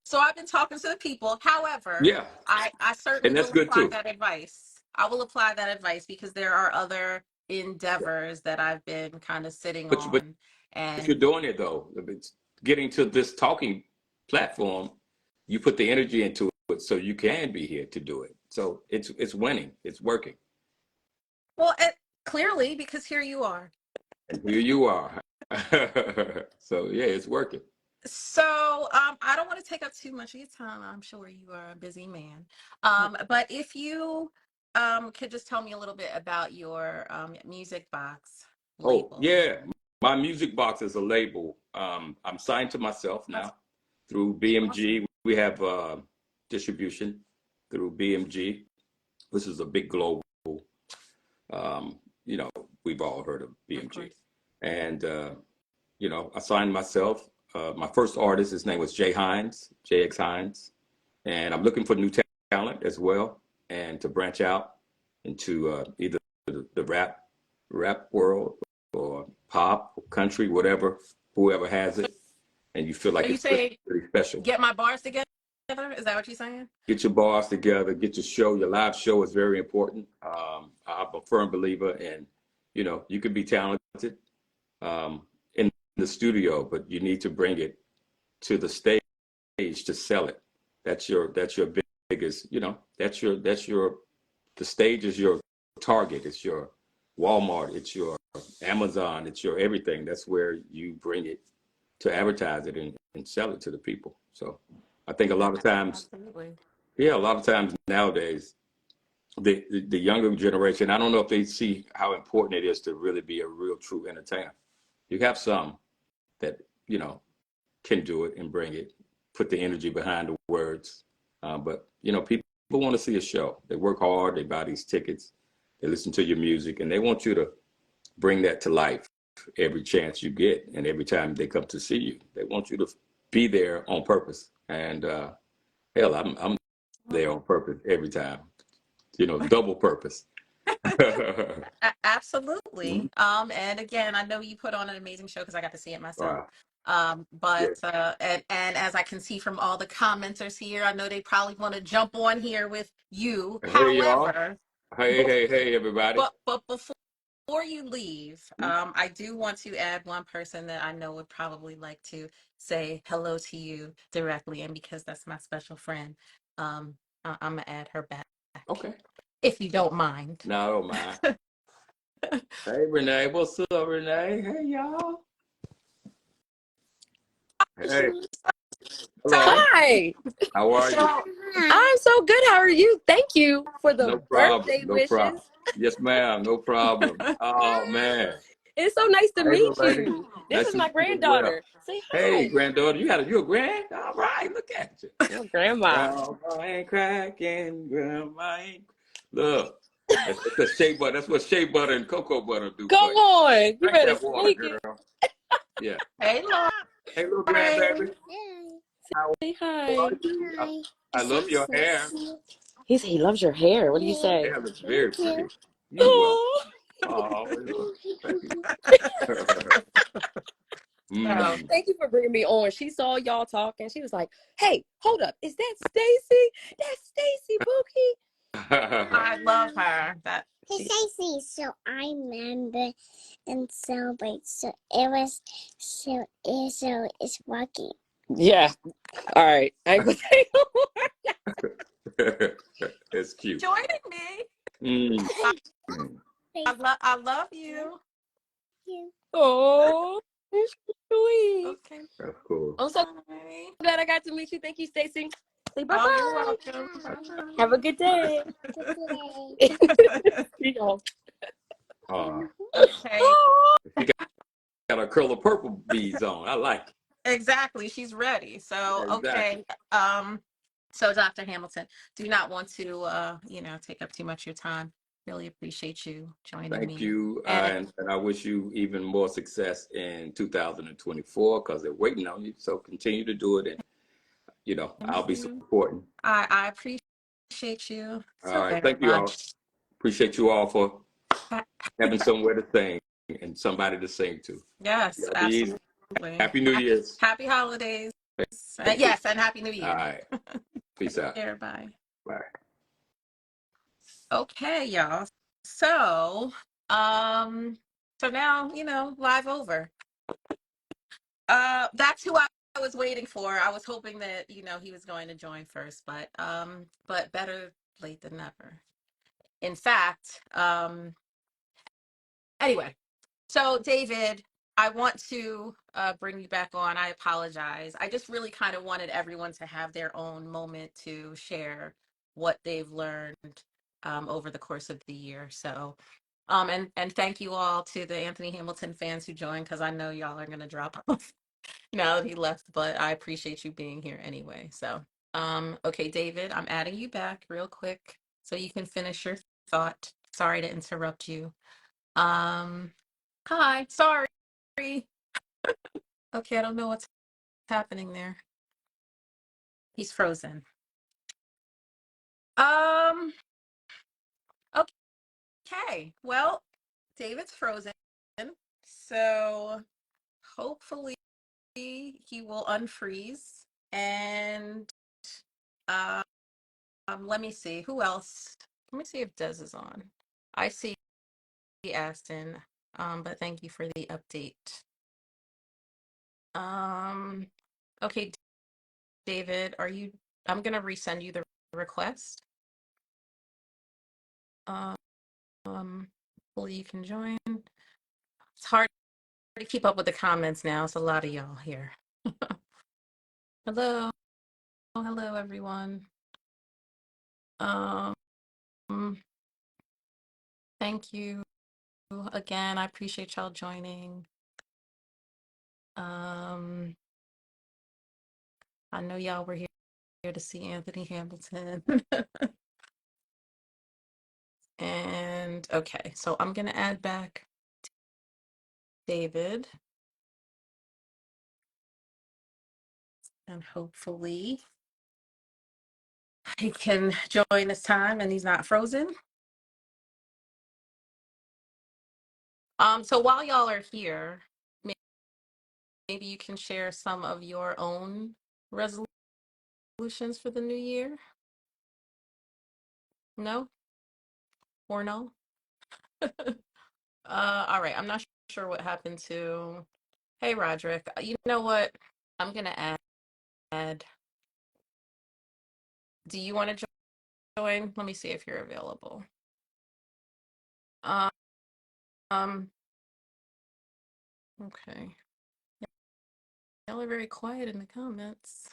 [SPEAKER 1] so I've been talking to the people. However,
[SPEAKER 3] Yeah.
[SPEAKER 1] I certainly
[SPEAKER 3] And that's
[SPEAKER 1] will
[SPEAKER 3] good
[SPEAKER 1] apply
[SPEAKER 3] too.
[SPEAKER 1] that advice. I will apply that advice because there are other endeavors that I've been kind of sitting
[SPEAKER 3] But
[SPEAKER 1] on,
[SPEAKER 3] if you're
[SPEAKER 1] and
[SPEAKER 3] doing it though, if it's getting to this talking platform, you put the energy into it so you can be here to do it. So it's winning. It's working.
[SPEAKER 1] well, clearly because here you are.
[SPEAKER 3] And here you are. So yeah, it's working.
[SPEAKER 1] So, I don't want to take up too much of your time. I'm sure you are a busy man. But if you could just tell me a little bit about your music box
[SPEAKER 3] Oh
[SPEAKER 1] label.
[SPEAKER 3] yeah, my music box is a label. I'm signed to myself
[SPEAKER 1] That's
[SPEAKER 3] now through
[SPEAKER 1] awesome.
[SPEAKER 3] BMG. We have distribution through BMG. This is a big global. Um, you know, we've all heard of
[SPEAKER 1] Of
[SPEAKER 3] BMG,
[SPEAKER 1] course.
[SPEAKER 3] and I signed myself. My first artist, his name was Jay Hines, JX Hines, and I'm looking for new talent as well, and to branch out into either the rap world or pop, or country, whatever, whoever has it, and you feel
[SPEAKER 1] So
[SPEAKER 3] like
[SPEAKER 1] you
[SPEAKER 3] it's really,
[SPEAKER 1] say
[SPEAKER 3] really special.
[SPEAKER 1] get my bars together? Is that what you're saying?
[SPEAKER 3] Get your bars together, get your show. Your live show is very important. I'm a firm believer in, you can be talented in the studio, but you need to bring it to the stage to sell it. That's your biggest, the stage is your Target, it's your Walmart, it's your Amazon, it's your everything. That's where you bring it to advertise it and sell it to the people. So I think a lot of times,
[SPEAKER 1] Absolutely.
[SPEAKER 3] yeah, a lot of times nowadays, the younger generation, I don't know if they see how important it is to really be a real true entertainer. You have some that, you know, can do it and bring it, put the energy behind the words. But people want to see a show. They work hard. They buy these tickets. They listen to your music, and they want you to bring that to life every chance you get, and every time they come to see you. They want you to be there on purpose. And hell, I'm there on purpose every time. Double purpose.
[SPEAKER 1] Absolutely. And again, I know you put on an amazing show because I got to see it myself.
[SPEAKER 3] Wow. Yeah.
[SPEAKER 1] But and as I can see from all the commenters here, I know they probably want to jump on here with you.
[SPEAKER 3] Hey, y'all.
[SPEAKER 1] However,
[SPEAKER 3] Hey, hey, hey, everybody.
[SPEAKER 1] but before you leave, I do want to add one person that I know would probably like to say hello to you directly, and because that's my special friend, I'm gonna add her back
[SPEAKER 3] Okay.
[SPEAKER 1] if you don't mind.
[SPEAKER 3] No, I don't mind. Hey, Renee. What's up, Renee? Hey, y'all. Hey. Hello.
[SPEAKER 4] Hi.
[SPEAKER 3] How are you?
[SPEAKER 1] So,
[SPEAKER 4] I'm so good. How are you? Thank you for the
[SPEAKER 3] No problem.
[SPEAKER 4] birthday
[SPEAKER 3] No
[SPEAKER 4] wishes.
[SPEAKER 3] problem. Yes, ma'am. No problem. Oh, man.
[SPEAKER 4] It's so nice to
[SPEAKER 3] Hey,
[SPEAKER 4] meet
[SPEAKER 3] little lady.
[SPEAKER 4] you. This
[SPEAKER 3] Nice
[SPEAKER 4] is
[SPEAKER 3] to meet
[SPEAKER 4] my
[SPEAKER 3] you as well.
[SPEAKER 4] granddaughter. Say
[SPEAKER 3] Hey,
[SPEAKER 4] hi.
[SPEAKER 3] granddaughter. You a grand? All right. Look at you.
[SPEAKER 4] Your grandma.
[SPEAKER 3] Grandma ain't cracking. Grandma ain't. Look. That's shea butter. That's what shea butter and cocoa butter do
[SPEAKER 4] Come
[SPEAKER 3] for you.
[SPEAKER 4] on. You
[SPEAKER 3] Drink
[SPEAKER 4] better
[SPEAKER 3] that water,
[SPEAKER 4] sneak it.
[SPEAKER 3] girl. Yeah.
[SPEAKER 1] hey,
[SPEAKER 3] Hey, little
[SPEAKER 1] Lauren.
[SPEAKER 3] grandbaby. How
[SPEAKER 4] Say
[SPEAKER 3] are
[SPEAKER 4] hi.
[SPEAKER 3] you? I love your hair.
[SPEAKER 4] He said he loves your hair. What do you say?
[SPEAKER 3] Hair looks very pretty. You well.
[SPEAKER 4] Oh.
[SPEAKER 3] Oh, thank you.
[SPEAKER 1] So,
[SPEAKER 3] Mm.
[SPEAKER 4] Thank you for bringing me on. She saw y'all talking. She was like, "Hey, hold up. Is that Stacy? That's Stacy Bookie."
[SPEAKER 1] I love her. That
[SPEAKER 6] Hey,
[SPEAKER 1] she,
[SPEAKER 6] Stacy, so I remember and celebrate. So it's working.
[SPEAKER 4] Yeah. All right. I ain't gonna say no
[SPEAKER 3] It's cute.
[SPEAKER 1] joining me.
[SPEAKER 3] Mm.
[SPEAKER 1] I,
[SPEAKER 3] Mm.
[SPEAKER 1] I love you.
[SPEAKER 6] You.
[SPEAKER 4] Oh, it's sweet.
[SPEAKER 1] Okay.
[SPEAKER 3] That's cool.
[SPEAKER 4] I'm so
[SPEAKER 1] Bye.
[SPEAKER 4] glad I got to meet you. Thank you, Stacy. Say bye
[SPEAKER 1] Oh, you're
[SPEAKER 4] bye.
[SPEAKER 1] welcome.
[SPEAKER 4] Have a good day.
[SPEAKER 6] Good day.
[SPEAKER 4] You know.
[SPEAKER 1] Okay.
[SPEAKER 4] Oh.
[SPEAKER 3] She got her curl of purple beads on. I like it.
[SPEAKER 1] Exactly. She's ready. So,
[SPEAKER 3] Exactly.
[SPEAKER 1] okay. So Dr. Hamilton, do not want to take up too much of your time. Really appreciate you joining
[SPEAKER 3] Thank
[SPEAKER 1] me.
[SPEAKER 3] you.
[SPEAKER 1] And
[SPEAKER 3] And I wish you even more success in 2024 because they're waiting on you. So continue to do it. And,
[SPEAKER 1] thank
[SPEAKER 3] I'll be
[SPEAKER 1] you.
[SPEAKER 3] supporting.
[SPEAKER 1] I appreciate you
[SPEAKER 3] All
[SPEAKER 1] so
[SPEAKER 3] right.
[SPEAKER 1] very
[SPEAKER 3] Thank you all.
[SPEAKER 1] much.
[SPEAKER 3] Appreciate you all for having somewhere to sing and somebody to sing to.
[SPEAKER 1] Yes,
[SPEAKER 3] Y'all be easy.
[SPEAKER 1] absolutely.
[SPEAKER 3] Happy New Year's.
[SPEAKER 1] Happy holidays.
[SPEAKER 3] Thank you.
[SPEAKER 1] Yes, and happy New
[SPEAKER 3] All
[SPEAKER 1] Year.
[SPEAKER 3] right. Peace out.
[SPEAKER 1] Here, bye.
[SPEAKER 3] Bye.
[SPEAKER 1] Okay, y'all. So, so now, live over. That's who I was waiting for. I was hoping that, he was going to join first, but better late than never. In fact, anyway, so David, I want to bring you back on. I apologize. I just really kind of wanted everyone to have their own moment to share what they've learned over the course of the year. So, and thank you all to the Anthony Hamilton fans who joined, because I know y'all are gonna drop off now that he left, but I appreciate you being here anyway. So, okay, David, I'm adding you back real quick so you can finish your thought. Sorry to interrupt you. Hi, sorry. Okay, I don't know what's happening there. He's frozen. Um, okay. Well, David's frozen. So hopefully he will unfreeze. And um, let me see. Who else? Let me see if Des is on. I see Aston. But thank you for the update. Okay, David, are you? I'm gonna resend you the request. Hopefully you can join. It's hard to keep up with the comments now. It's a lot of y'all here. Hello. Hello, everyone. Um, thank you again. I appreciate y'all joining. I know y'all were here to see Anthony Hamilton. And okay, so I'm gonna add back David. And hopefully he can join this time and he's not frozen. So while y'all are here, maybe you can share some of your own resolutions for the new year. No or no? All right, I'm not sure what happened to, hey Roderick, you know what, I'm gonna add, do you want to join? Let me see if you're available. Okay, y'all are very quiet in the comments.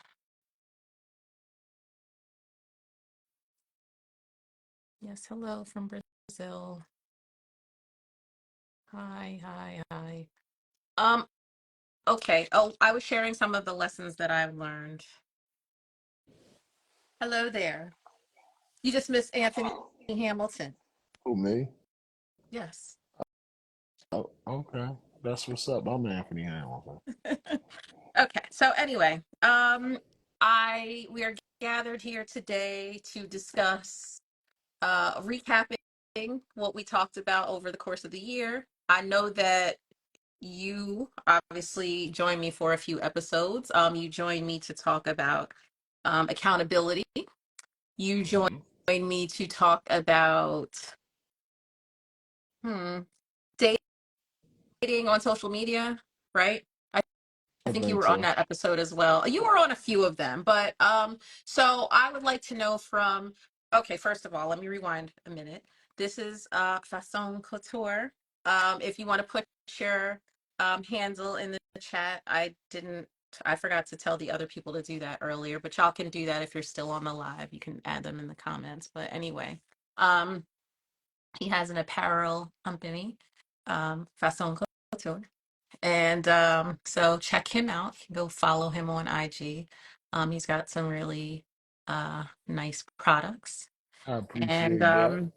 [SPEAKER 1] Yes, hello from Brazil. Hi. Okay. Oh, I was sharing some of the lessons that I've learned. Hello there. You just missed Anthony Hamilton.
[SPEAKER 7] Who, me?
[SPEAKER 1] Yes.
[SPEAKER 7] Oh, okay. That's what's up. I'm Anthony Hamilton.
[SPEAKER 1] Okay. So anyway, we are gathered here today to discuss recapping what we talked about over the course of the year. I know that you obviously joined me for a few episodes. You joined me to talk about accountability. You joined me to talk about dating on social media, right? I
[SPEAKER 7] I
[SPEAKER 1] think you
[SPEAKER 7] think
[SPEAKER 1] were on
[SPEAKER 7] so.
[SPEAKER 1] that episode as well. You were on a few of them, but so I would like to know from, okay, first of all, let me rewind a minute. This is Façon Couture. If you want to put your handle in the chat, I forgot to tell the other people to do that earlier, but y'all can do that if you're still on the live. You can add them in the comments. But anyway, he has an apparel company, Façon Couture. And so check him out. Go follow him on IG. He's got some really nice products.
[SPEAKER 7] I
[SPEAKER 1] And
[SPEAKER 7] appreciate that.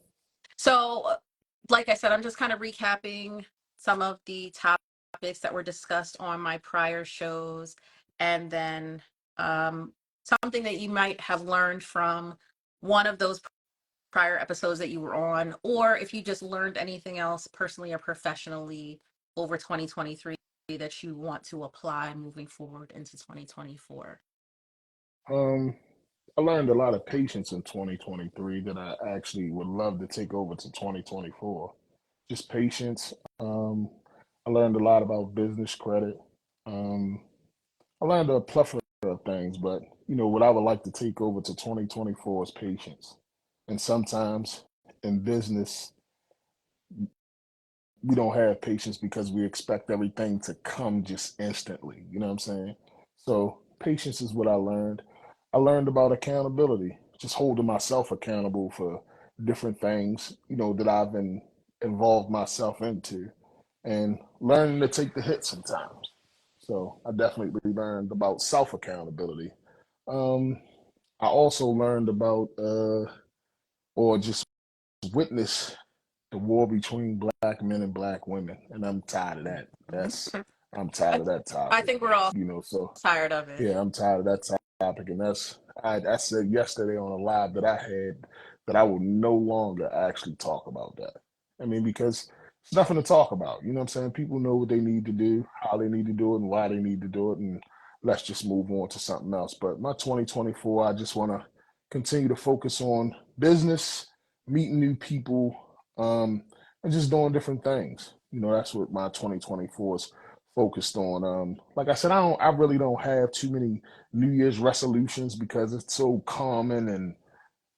[SPEAKER 1] so, like I said, I'm just kind of recapping some of the topics that were discussed on my prior shows, and then something that you might have learned from one of those prior episodes that you were on, or if you just learned anything else personally or professionally over 2023 that you want to apply moving forward into 2024.
[SPEAKER 7] I learned a lot of patience in 2023 that I actually would love to take over to 2024. Just patience. I learned a lot about business credit. I learned a plethora of things, but what I would like to take over to 2024 is patience. And sometimes in business, we don't have patience because we expect everything to come just instantly. You know what I'm saying? So patience is what I learned. I learned about accountability, just holding myself accountable for different things, that I've been involved myself into, and learning to take the hit sometimes. So I definitely learned about self accountability. Um, I also learned about, or just witnessed the war between black men and black women, and I'm tired of that. I'm tired
[SPEAKER 1] I,
[SPEAKER 7] of that
[SPEAKER 1] I
[SPEAKER 7] topic.
[SPEAKER 1] think we're all
[SPEAKER 7] So
[SPEAKER 1] tired of it.
[SPEAKER 7] yeah, I'm tired of that topic, and I said yesterday on a live that I had that I will no longer actually talk about that. I mean, because it's nothing to talk about. You know what I'm saying? People know what they need to do, how they need to do it, and why they need to do it, and let's just move on to something else. But my 2024, I just want to continue to focus on business, meeting new people, and just doing different things. That's what my 2024 is focused on. Like I said, I really don't have too many New Year's resolutions because it's so common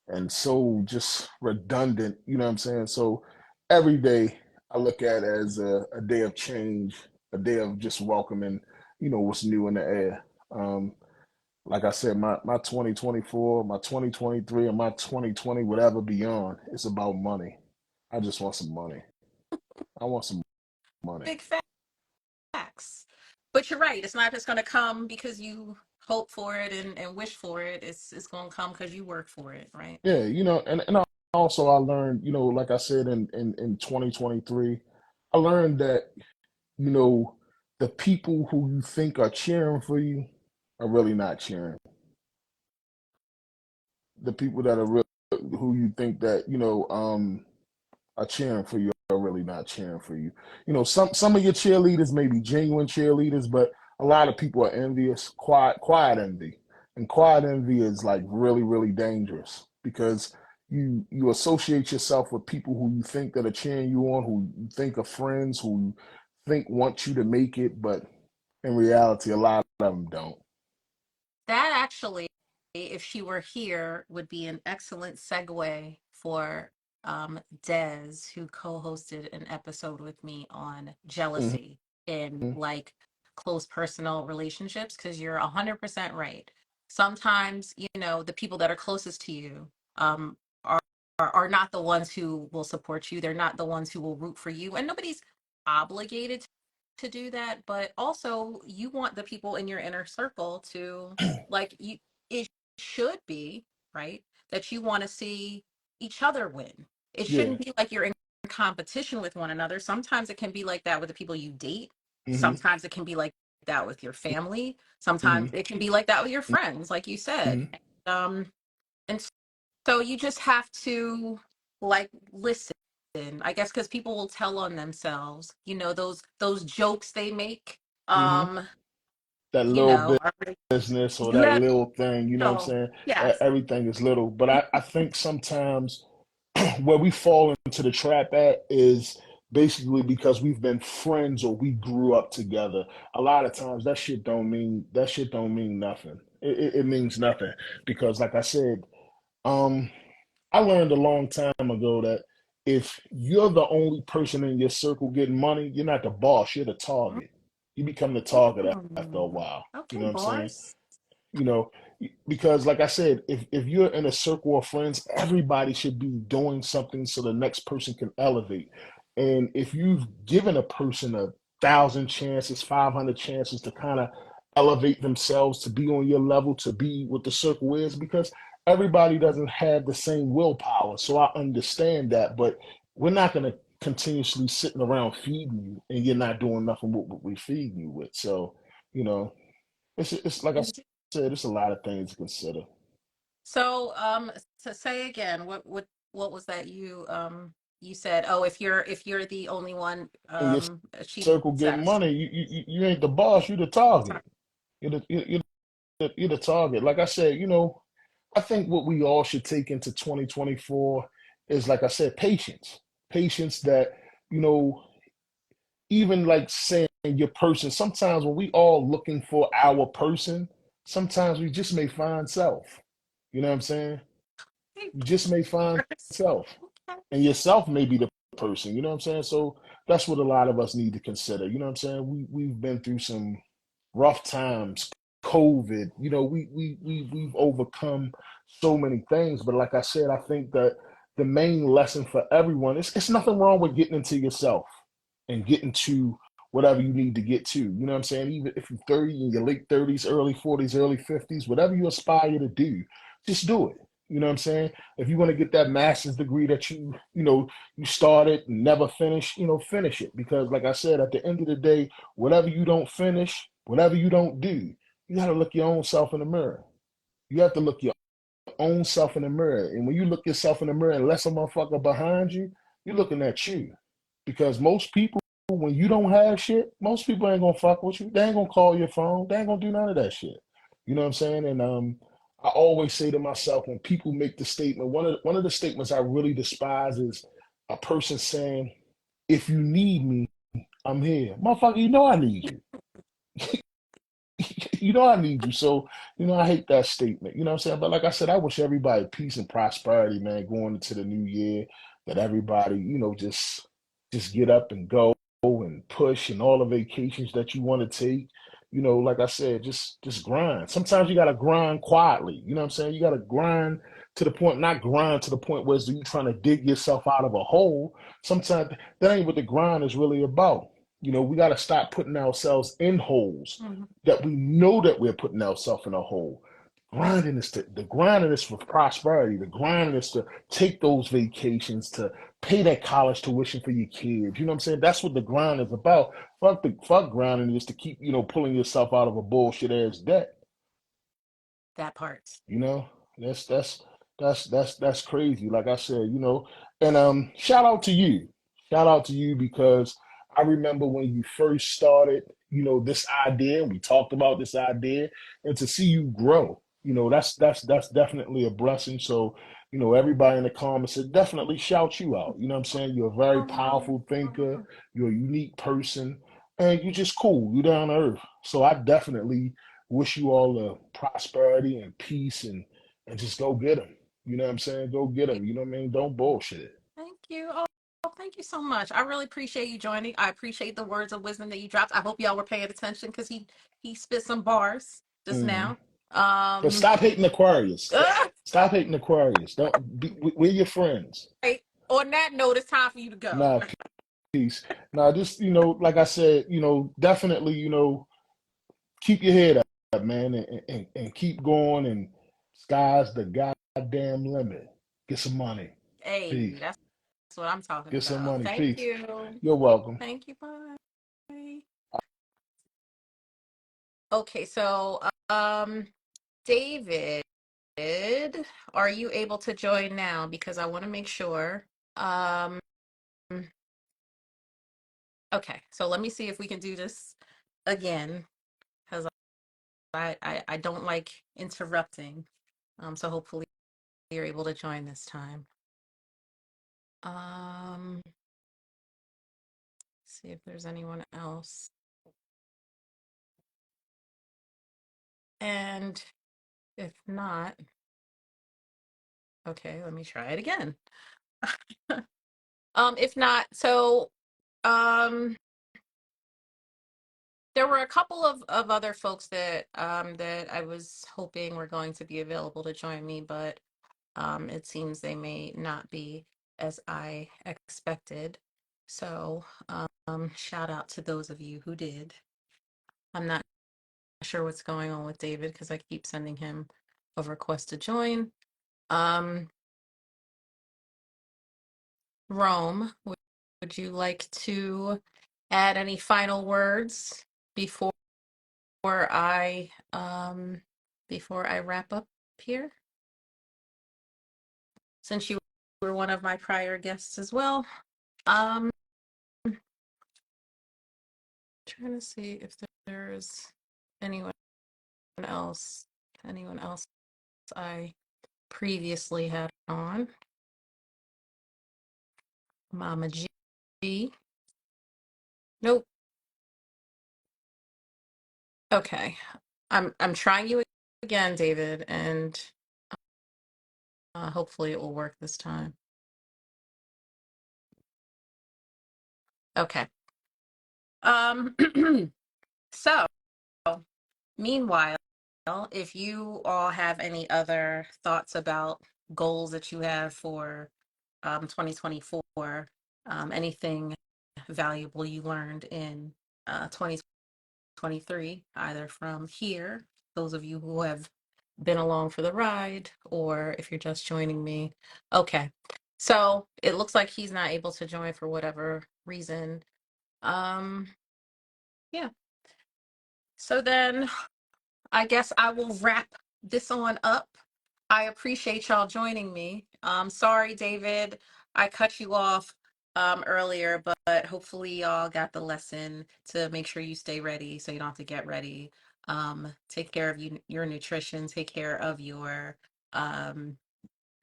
[SPEAKER 7] and so just redundant. You know what I'm saying? So every day I look at it as a day of change, a day of just welcoming, what's new in the air. Like I said, my 2024, my 2023, and my 2020, whatever beyond, it's about money. I just want some money. I want some money.
[SPEAKER 1] Big facts. But you're right. It's not just going to come because you hope for it and wish for it. It's going to come because you work for it, right?
[SPEAKER 7] Yeah, and also I learned, like I said in 2023, I learned that, you know, the people who you think are cheering for you are really not cheering. The people that are real, who you think that, are cheering for you are really not cheering for you. Some of your cheerleaders may be genuine cheerleaders, but a lot of people are envious, quiet envy. And quiet envy is like really, really dangerous because you associate yourself with people who you think that are cheering you on, who you think are friends, who you think want you to make it, but in reality, a lot of them don't.
[SPEAKER 1] That actually, if she were here, would be an excellent segue for Des, who co-hosted an episode with me on
[SPEAKER 7] Hmm.
[SPEAKER 1] jealousy in like close personal relationships, because you're 100% right. Sometimes, the people that are closest to you are, are not the ones who will support you. They're not the ones who will root for you. And nobody's obligated to do that, but also you want the people in your inner circle to, like, you, it should be right that you want to see each other win. It
[SPEAKER 7] Yeah.
[SPEAKER 1] shouldn't be like you're in competition with one another. Sometimes it can be like that with the people you date.
[SPEAKER 7] Hmm.
[SPEAKER 1] Sometimes it can be like that with your family.
[SPEAKER 7] Hmm.
[SPEAKER 1] Sometimes it can be like that with your friends, like you said.
[SPEAKER 7] Hmm.
[SPEAKER 1] And so you just have to, like, listen, I guess, because people will tell on themselves, those jokes they make,
[SPEAKER 7] Hmm. That little
[SPEAKER 1] are
[SPEAKER 7] business or that
[SPEAKER 1] little.
[SPEAKER 7] little thing, you know what I'm saying?
[SPEAKER 1] Yes.
[SPEAKER 7] Everything is little. But I think sometimes where we fall into the trap at is basically because we've been friends or we grew up together. A lot of times that shit don't mean nothing. It means nothing because like I said, um, I learned a long time ago that if you're the only person in your circle getting money, you're not the boss, you're the target. You become the target after a while. You know
[SPEAKER 1] Okay,
[SPEAKER 7] what I'm saying?
[SPEAKER 1] boss.
[SPEAKER 7] you know because like I said, if you're in a circle of friends, everybody should be doing something so the next person can elevate. And if you've given a person 1,000 chances, 500 chances to kind of elevate themselves to be on your level, to be what the circle is, because everybody doesn't have the same willpower. So I understand that, but we're not going to continuously sitting around feeding you and you're not doing nothing with what we feed you with. So you know it's like I said, it's a lot of things to consider.
[SPEAKER 1] So, to say again, what was that you said? Oh, if you're the only one
[SPEAKER 7] In your
[SPEAKER 1] achieving
[SPEAKER 7] circle getting
[SPEAKER 1] success.
[SPEAKER 7] money, you ain't the boss, you the target. You're the target. Like I said, I think what we all should take into 2024 is, like I said, patience. Patience that, you know, even like saying your person, sometimes when we all looking for our person, sometimes we just may find self. You know what I'm saying? You just may find self. And yourself may be the person, you know what I'm saying? So that's what a lot of us need to consider. You know what I'm saying? We've been through some rough times, COVID. You know, we've overcome so many things. But like I said, I think that the main lesson for everyone is it's nothing wrong with getting into yourself and getting to whatever you need to get to. You know what I'm saying? Even if you're 30, in your late 30s, early 40s, early 50s, whatever you aspire to do, just do it. You know what I'm saying? If you want to get that master's degree that you started and never finished, finish it. Because like I said, at the end of the day, whatever you don't finish, whatever you don't do, you got to look your own self in the mirror. You have to look your own self in the mirror. And when you look yourself in the mirror and less a motherfucker behind you, you're looking at you. Because most people, when you don't have shit, most people ain't gonna fuck with you. They ain't gonna call your phone. They ain't gonna do none of that shit. You know what I'm saying? And I always say to myself when people make the statement, one of the statements I really despise is a person saying, "If you need me, I'm here." Motherfucker, you know I need you. You know I need you. So, I hate that statement. You know what I'm saying? But like I said, I wish everybody peace and prosperity, man, going into the new year, that everybody, just get up and go and push and all the vacations that you want to take. Like I said, just grind. Sometimes you gotta grind quietly. You know what I'm saying? You gotta grind to the point, not grind to the point where you're trying to dig yourself out of a hole. Sometimes that ain't what the grind is really about. We got to stop putting ourselves in holes that we know that we're putting ourselves in a hole. The grinding is for prosperity. The grinding is to take those vacations, to pay that college tuition for your kids. You know what I'm saying? That's what the grind is about. Fuck grinding is to keep, pulling yourself out of a bullshit ass debt.
[SPEAKER 1] That part.
[SPEAKER 7] You know, that's crazy. Like I said, and shout out to you. Shout out to you because I remember when you first started, this idea, and we talked about this idea, and to see you grow, that's definitely a blessing. So, everybody in the comments said definitely shout you out. You know what I'm saying? You're a very powerful thinker, you're a unique person, and you're just cool. You're down to earth. So I definitely wish you all the prosperity and peace and just go get them. You know what I'm saying? Go get them. You know what I mean? Don't bullshit it.
[SPEAKER 1] Thank you. Oh, thank you so much. I really appreciate you joining. I appreciate the words of wisdom that you dropped. I hope y'all were paying attention because he spit some bars just
[SPEAKER 7] Mm-hmm.
[SPEAKER 1] now.
[SPEAKER 7] But stop hating Aquarius. Stop hating Aquarius. We're your friends.
[SPEAKER 1] Right. On that note, it's time for you to go.
[SPEAKER 7] Nah, peace. Nah, just like I said, definitely, keep your head up, man, and keep going. And sky's the goddamn limit. Get some money.
[SPEAKER 1] Hey,
[SPEAKER 7] Peace.
[SPEAKER 1] that's what I'm talking
[SPEAKER 7] Get some
[SPEAKER 1] about.
[SPEAKER 7] money.
[SPEAKER 1] Thank
[SPEAKER 7] Peace.
[SPEAKER 1] you.
[SPEAKER 7] You're welcome.
[SPEAKER 1] Thank you. Bye. Okay, so David, are you able to join now? Because I want to make sure. Okay, so let me see if we can do this again because I don't like interrupting. So hopefully you're able to join this time. See if there's anyone else. And if not, okay, let me try it again. If not, so there were a couple of other folks that that I was hoping were going to be available to join me, but it seems they may not be as I expected. So shout out to those of you who did. I'm not sure what's going on with David because I keep sending him a request to join. Rome, would you like to add any final words before I wrap up here? Since you were one of my prior guests as well. Trying to see if there's anyone else I previously had on. Mama G. Nope. Okay. I'm trying you again, David, and hopefully it will work this time. Okay. Um, so meanwhile, if you all have any other thoughts about goals that you have for 2024, anything valuable you learned in 2023, either from here, those of you who have been along for the ride, or if you're just joining me. Okay. So it looks like he's not able to join for whatever reason. Um, yeah. So then I guess I will wrap this on up. I appreciate y'all joining me. Sorry, David, I cut you off earlier, but hopefully y'all got the lesson to make sure you stay ready so you don't have to get ready. Take care of your nutrition, take care um,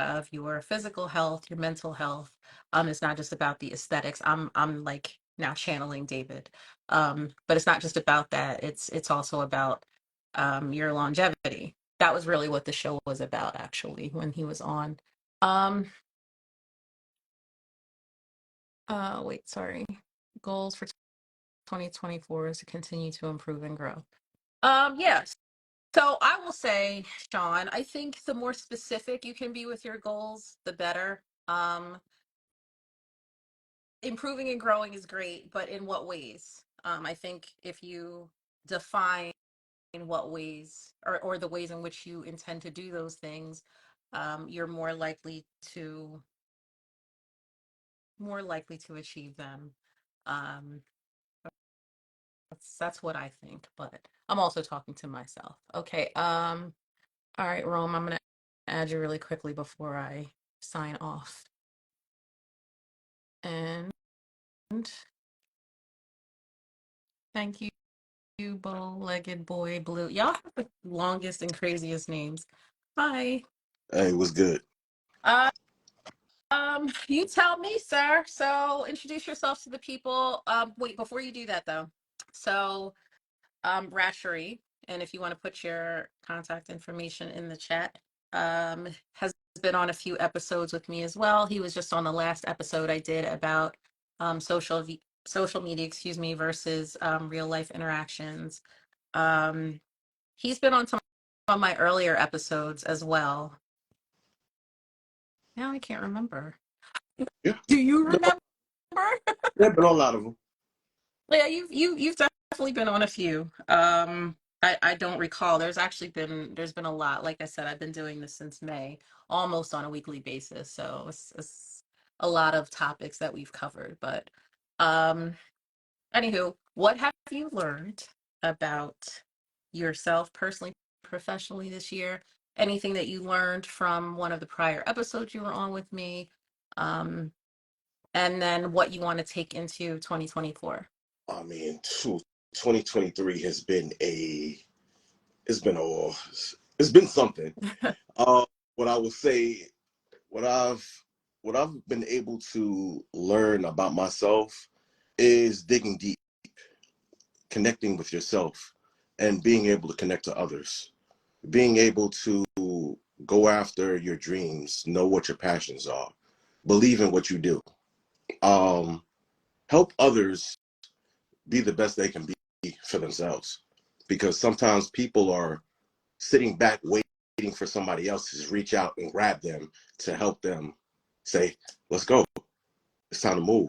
[SPEAKER 1] of your physical health, your mental health. It's not just about the aesthetics. I'm like now channeling David. But it's not just about that. It's also about your longevity. That was really what the show was about, actually, when he was on. Um, wait, sorry. Goals for 2024 is to continue to improve and grow. Yes. So I will say, Sean, I think the more specific you can be with your goals, the better. Improving and growing is great, but in what ways? I think if you define in what ways or the ways in which you intend to do those things, you're more likely to achieve them. Um, that's what I think, but I'm also talking to myself. Okay. All right, Rome, I'm gonna add you really quickly before I sign off. And thank you. You bow-legged boy blue. Y'all have the longest and craziest names. Hi.
[SPEAKER 8] Hey, what's good?
[SPEAKER 1] Uh, you tell me, sir. So introduce yourself to the people. Wait, before you do that though. So, Rashery, and if you want to put your contact information in the chat, has been on a few episodes with me as well. He was just on the last episode I did about social media, excuse me, versus real life interactions. Um, He's been on some of my earlier episodes as well. Now I can't remember.
[SPEAKER 8] Yeah,
[SPEAKER 1] Do you
[SPEAKER 8] no,
[SPEAKER 1] remember?
[SPEAKER 8] yeah, been on a lot of them.
[SPEAKER 1] Yeah, you've definitely been on a few. I don't recall. There's been a lot. Like I said, I've been doing this since May, almost on a weekly basis. So it's a lot of topics that we've covered. But um, anywho, what have you learned about yourself personally, professionally this year? Anything that you learned from one of the prior episodes you were on with me? And then what you want to take into 2024?
[SPEAKER 8] I mean, 2023 has been it's been a, it's been something. What I would say, what I've, what I've been able to learn about myself is digging deep, connecting with yourself, and being able to connect to others, being able to go after your dreams, know what your passions are, believe in what you do, um, help others be the best they can be for themselves. Because sometimes people are sitting back waiting for somebody else to just reach out and grab them to help them say, let's go. It's time to move.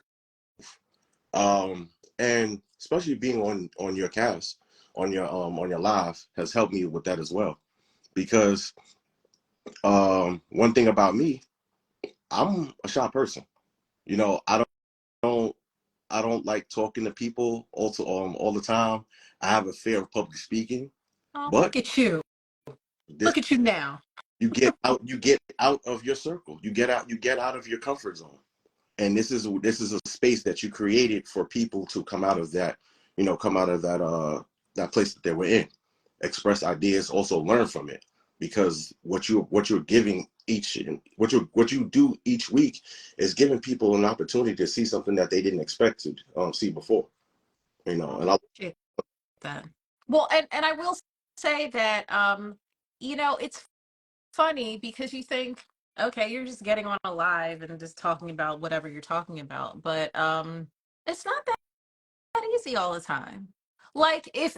[SPEAKER 8] And especially being on your cast, on your live has helped me with that as well. Because one thing about me, I'm a shy person. You know, don't I don't like talking to people all the time. I have a fear of public speaking,
[SPEAKER 1] Oh,
[SPEAKER 8] but
[SPEAKER 1] look at you.
[SPEAKER 8] this
[SPEAKER 1] Look at you now.
[SPEAKER 8] you get out of your circle. You get out of your comfort zone. And this is a space that you created for people to come out of that, come out of that place that they were in, express ideas, also learn from it. Because what you're giving what you do each week is giving people an opportunity to see something that they didn't expect to see before.
[SPEAKER 1] Oh,
[SPEAKER 8] And I
[SPEAKER 1] shit, that. Well, and I will say that it's funny because you think, okay, you're just getting on a live and just talking about whatever you're talking about, but It's not that easy all the time. Like if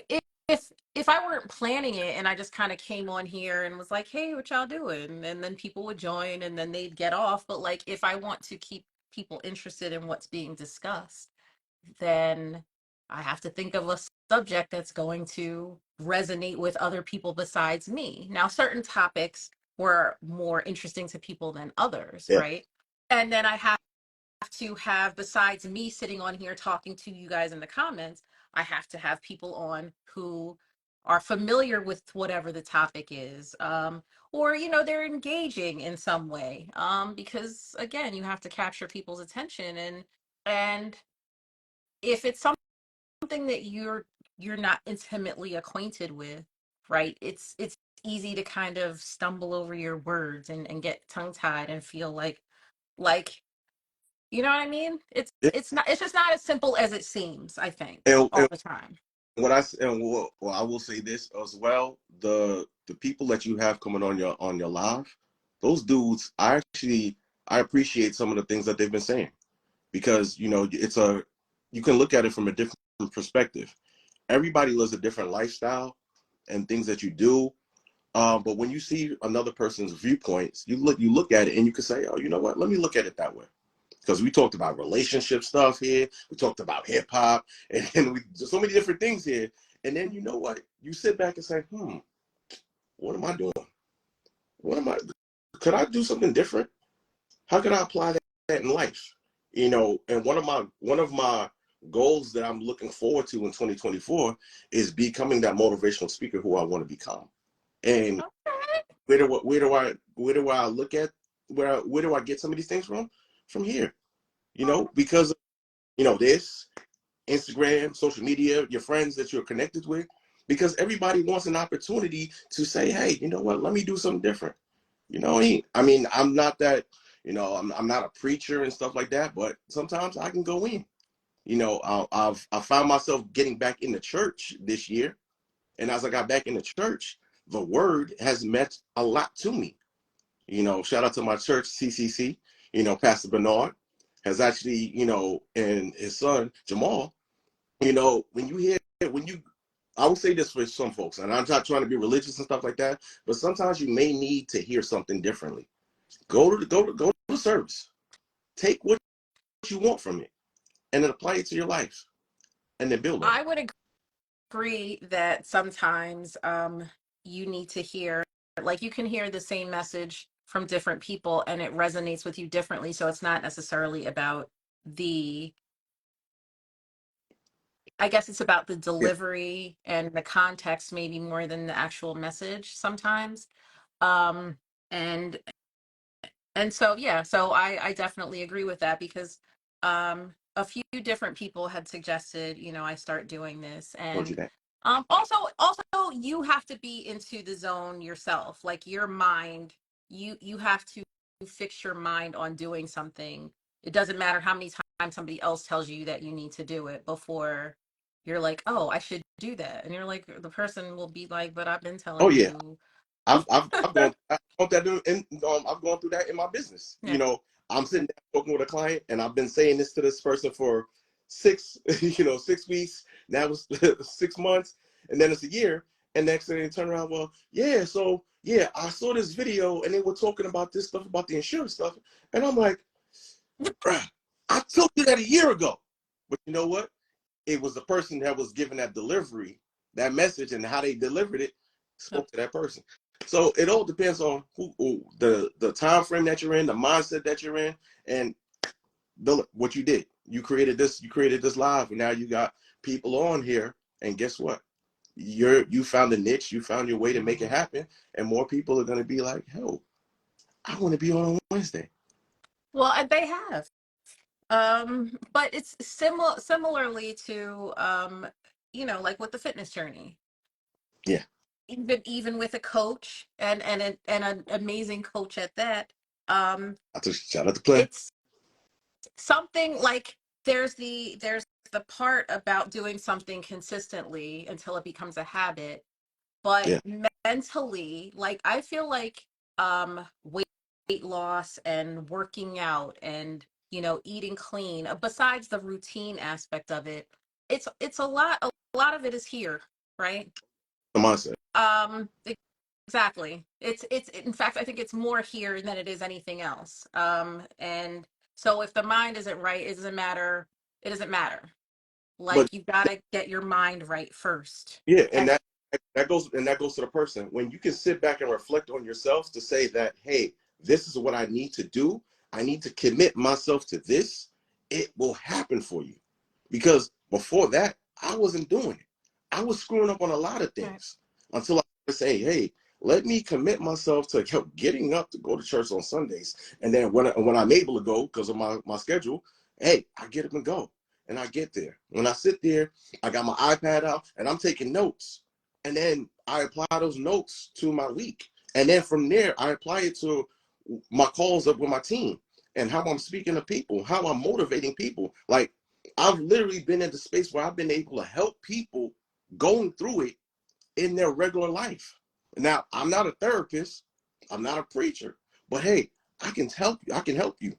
[SPEAKER 1] I weren't planning it and I just kind of came on here and was like, "Hey, what y'all doing?" and then people would join and then they'd get off, but like if I want to keep people interested in what's being discussed, then I have to think of a subject that's going to resonate with other people besides me. Now, certain topics were more interesting to people than others,
[SPEAKER 8] Yeah.
[SPEAKER 1] right? And then I have to have, besides me sitting on here talking to you guys in the comments, I have to have people on who are familiar with whatever the topic is, or they're engaging in some way, because again, you have to capture people's attention, and if it's something that you're not intimately acquainted with, right, it's easy to kind of stumble over your words and get tongue tied and feel like you know what I mean?
[SPEAKER 8] Yeah.
[SPEAKER 1] It's just not as simple as it seems, I think, all
[SPEAKER 8] And
[SPEAKER 1] the time.
[SPEAKER 8] well, I will say this as well: the people that you have coming on your live, those dudes, I appreciate some of the things that they've been saying, because you can look at it from a different perspective. Everybody lives a different lifestyle and things that you do. But when you see another person's viewpoints, you look at it and you can say, oh, you know what? Let me look at it that way. Because we talked about relationship stuff here, we talked about hip hop, and we so many different things here. And then you know what? You sit back and say, what am I doing? What am I? Could I do something different? How can I apply that in life? And one of my goals that I'm looking forward to in 2024 is becoming that motivational speaker who I want to become. And where do I look at where do I get some of these things from? From here, because this Instagram, social media, your friends that you're connected with, because everybody wants an opportunity to say, hey, you know what? Let me do something different. I mean, I'm not that, I'm not a preacher and stuff like that, but sometimes I can go in. I found myself getting back into church this year, and as I got back into church, the word has meant a lot to me. Shout out to my church, CCC. Pastor Bernard has actually, and his son Jamal. When you hear when you I will say this for some folks, and I'm not trying to be religious and stuff like that, but sometimes you may need to hear something differently. Go to service. Take what you want from it, and then apply it to your life, and then build on
[SPEAKER 1] I
[SPEAKER 8] it.
[SPEAKER 1] would agree that sometimes you need to hear, like, you can hear the same message from different people and it resonates with you differently, so it's not necessarily about the I guess it's about the
[SPEAKER 8] Yeah,
[SPEAKER 1] delivery and the context maybe more than the actual message sometimes. um and and so yeah, so I definitely agree with that, because a few different people had suggested I start doing this.
[SPEAKER 8] told you
[SPEAKER 1] And
[SPEAKER 8] that.
[SPEAKER 1] also you have to be into the zone yourself, like your mind. You have to fix your mind on doing something. It doesn't matter how many times somebody else tells you that you need to do it before you're like, oh, I should do that. And you're like, the person will be like, but I've been
[SPEAKER 8] Oh
[SPEAKER 1] telling
[SPEAKER 8] yeah,
[SPEAKER 1] you.
[SPEAKER 8] I've gone through that in my business.
[SPEAKER 1] Yeah.
[SPEAKER 8] I'm sitting there talking with a client, and I've been saying this to this person for 6 weeks. Now it's 6 months, and then it's a year. And next thing they turn around, well, yeah, so yeah, I saw this video, and they were talking about this stuff about the insurance stuff, and I'm like, bruh, I told you that a year ago. But you know what? It was the person that was giving that delivery, that message, and how they delivered it spoke to that person. So it all depends on who the time frame that you're in, the mindset that you're in, and what you did. You created this. You created this live, and now you got people on here. And guess what? You found a niche. You found your way to make it happen, and more people are going to be like, "Hell, I want to be on Wednesday."
[SPEAKER 1] Well, and they have. But it's similarly to like with the fitness journey.
[SPEAKER 8] Yeah,
[SPEAKER 1] Even with a coach and an amazing coach at that. Um,
[SPEAKER 8] I just shout out to play.
[SPEAKER 1] it's something like there's the part about doing something consistently until it becomes a habit, but
[SPEAKER 8] Yeah,
[SPEAKER 1] mentally, like I feel like weight loss and working out and you know, eating clean, besides the routine aspect of it, it's a lot of it is here, right?
[SPEAKER 8] The mindset.
[SPEAKER 1] Um, exactly. It's in fact, I think it's more here than it is anything else. And so if the mind isn't right, it doesn't matter.
[SPEAKER 8] But
[SPEAKER 1] Like you gotta get your mind right first.
[SPEAKER 8] yeah, and
[SPEAKER 1] And
[SPEAKER 8] that goes to the person. When you can sit back and reflect on yourself to say that, hey, this is what I need to do. I need to commit myself to this. It will happen for you. Because before that, I wasn't doing it. I was screwing up on a lot of
[SPEAKER 1] right,
[SPEAKER 8] things until I say, hey, let me commit myself to getting up to go to church on Sundays. And then when I'm able to go because of my schedule, hey, I get up and go. And I get there. When I sit there, I got my iPad out and I'm taking notes. And then I apply those notes to my week. And then from there, I apply it to my calls up with my team and how I'm speaking to people, how I'm motivating people. Like, I've literally been in the space where I've been able to help people going through it in their regular life. Now, I'm not a therapist, I'm not a preacher, but hey, I can help you. I can help you.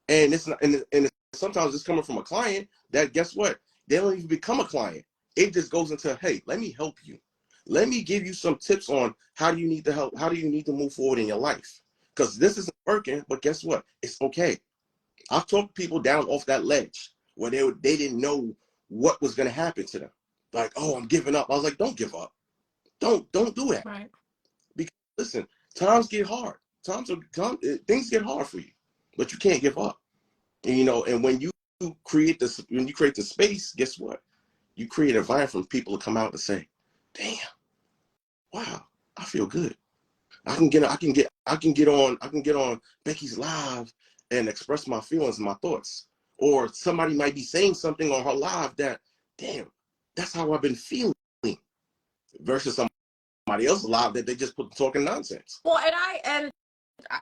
[SPEAKER 8] And it's not, and it's, sometimes it's coming from a client that, guess what? They don't even become a client. It just goes into, hey, let me help you. Let me give you some tips on how do you need to help, how do you need to move forward in your life? Because this isn't working, but guess what? It's okay. I've talked people down off that ledge where they didn't know what was going to happen to them. Like, oh, I'm giving up. I was like, don't give up. Don't do that.
[SPEAKER 1] right.
[SPEAKER 8] Because listen, times get hard. Things get hard for you, but you can't give up. And, and when you create the space, guess what? You create an environment for people to come out and say, damn, wow, I feel good. I can get on Becky's live and express my feelings and my thoughts. Or somebody might be saying something on her live that, damn, that's how I've been feeling, versus somebody else's live that they just put talking nonsense.
[SPEAKER 1] Well,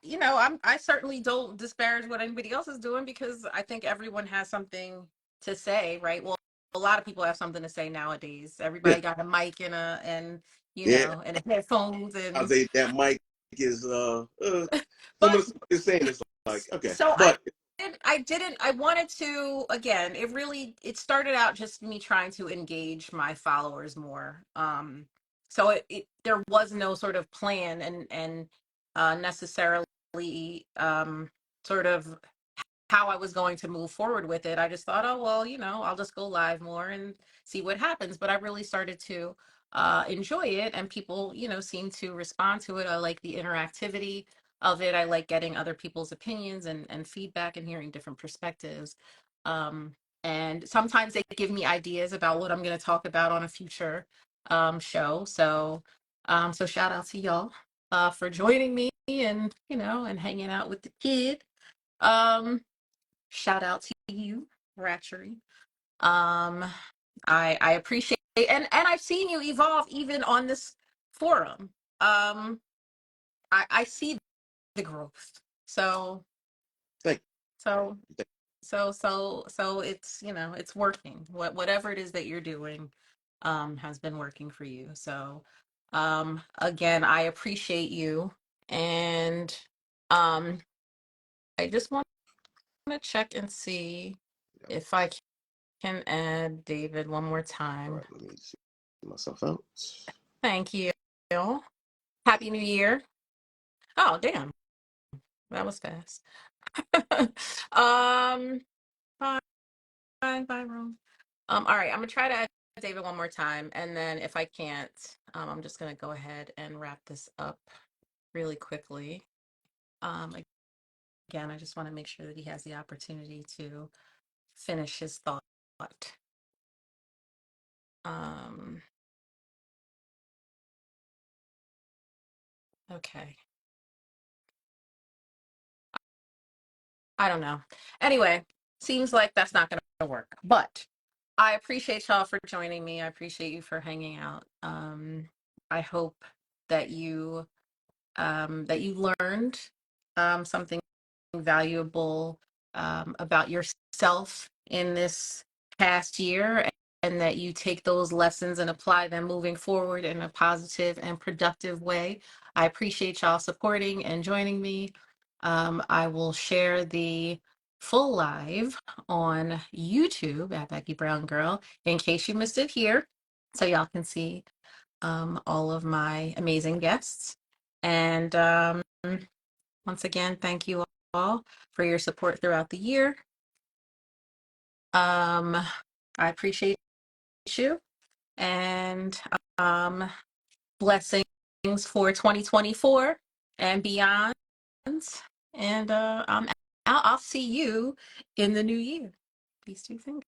[SPEAKER 1] you know, I certainly don't disparage what anybody else is doing because I think everyone has something to say, right? Well, a lot of people have something to say nowadays.
[SPEAKER 8] Yeah,
[SPEAKER 1] Everybody got a mic and you
[SPEAKER 8] yeah.
[SPEAKER 1] know, and headphones
[SPEAKER 8] I
[SPEAKER 1] and
[SPEAKER 8] say that mic is some
[SPEAKER 1] but
[SPEAKER 8] of the stuff they're saying is like, okay,
[SPEAKER 1] so
[SPEAKER 8] but
[SPEAKER 1] I wanted to, again, it started out just me trying to engage my followers more. So there was no sort of plan and necessarily sort of how I was going to move forward with it. I just thought, oh, well, you know, I'll just go live more and see what happens. But I really started to enjoy it, and people, you know, seem to respond to it. I like the interactivity of it. I like getting other people's opinions and feedback and hearing different perspectives. Um, and sometimes they give me ideas about what I'm going to talk about on a future show. So shout out to y'all for joining me and, you know, and hanging out with the kid. Um, Shout out to you, Ratchery. Um, I appreciate and I've seen you evolve even on this forum. Um, I see the growth. So
[SPEAKER 8] thank
[SPEAKER 1] so
[SPEAKER 8] you.
[SPEAKER 1] so it's, you know, it's working. Whatever it is that you're doing has been working for you. So again, I appreciate you, and um I just want to check and see if I can add David one more
[SPEAKER 8] All
[SPEAKER 1] time.
[SPEAKER 8] right, let me see myself out.
[SPEAKER 1] Thank you. Happy New Year. Oh, damn. That was fast. um, bye, bye, Rome. All right, I'm gonna try to add David one more time, and then if I can't, I'm just gonna go ahead and wrap this up really quickly. Um, Again, I just want to make sure that he has the opportunity to finish his thought. Um, okay. I don't know. Anyway, seems like that's not going to work. But I appreciate y'all for joining me. I appreciate you for hanging out. I hope that you learned something valuable about yourself in this past year, and that you take those lessons and apply them moving forward in a positive and productive way. I appreciate y'all supporting and joining me. I will share the full live on YouTube at Becky Brown Girl in case you missed it here, so y'all can see all of my amazing guests. And once again, thank you all for your support throughout the year. I appreciate you, and blessings for 2024 and beyond. And I'll see you in the new year. Peace to your fingers.